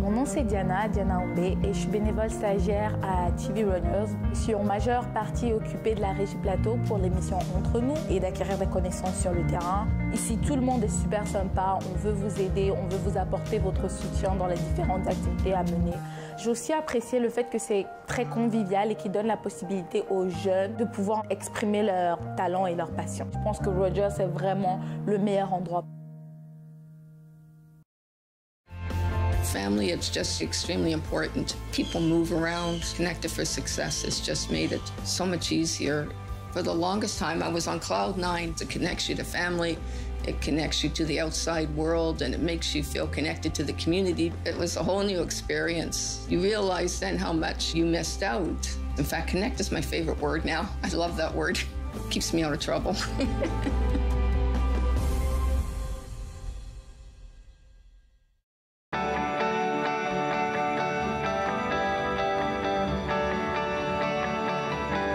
Mon nom c'est Diana Ombé et je suis bénévole stagiaire à TV Runners. Je suis en majeure partie occupée de la Régie Plateau pour l'émission Entre nous et d'acquérir des connaissances sur le terrain. Ici, tout le monde est super sympa, on veut vous aider, on veut vous apporter votre soutien dans les différentes activités à mener. J'ai aussi apprécié le fait que c'est très convivial et qui donne la possibilité aux jeunes de pouvoir exprimer leurs talents et leurs passions. Je pense que Rogers est vraiment le meilleur endroit. Family, it's just extremely important. People move around. Connected for Success has just made it so much easier. For the longest time, I was on cloud nine. It connects you to family, it connects you to the outside world, and it makes you feel connected to the community. It was a whole new experience. You realize then how much you missed out. In fact, connect is my favorite word now. I love that word. It keeps me out of trouble.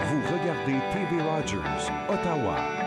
Vous regardez TV Rogers, Ottawa.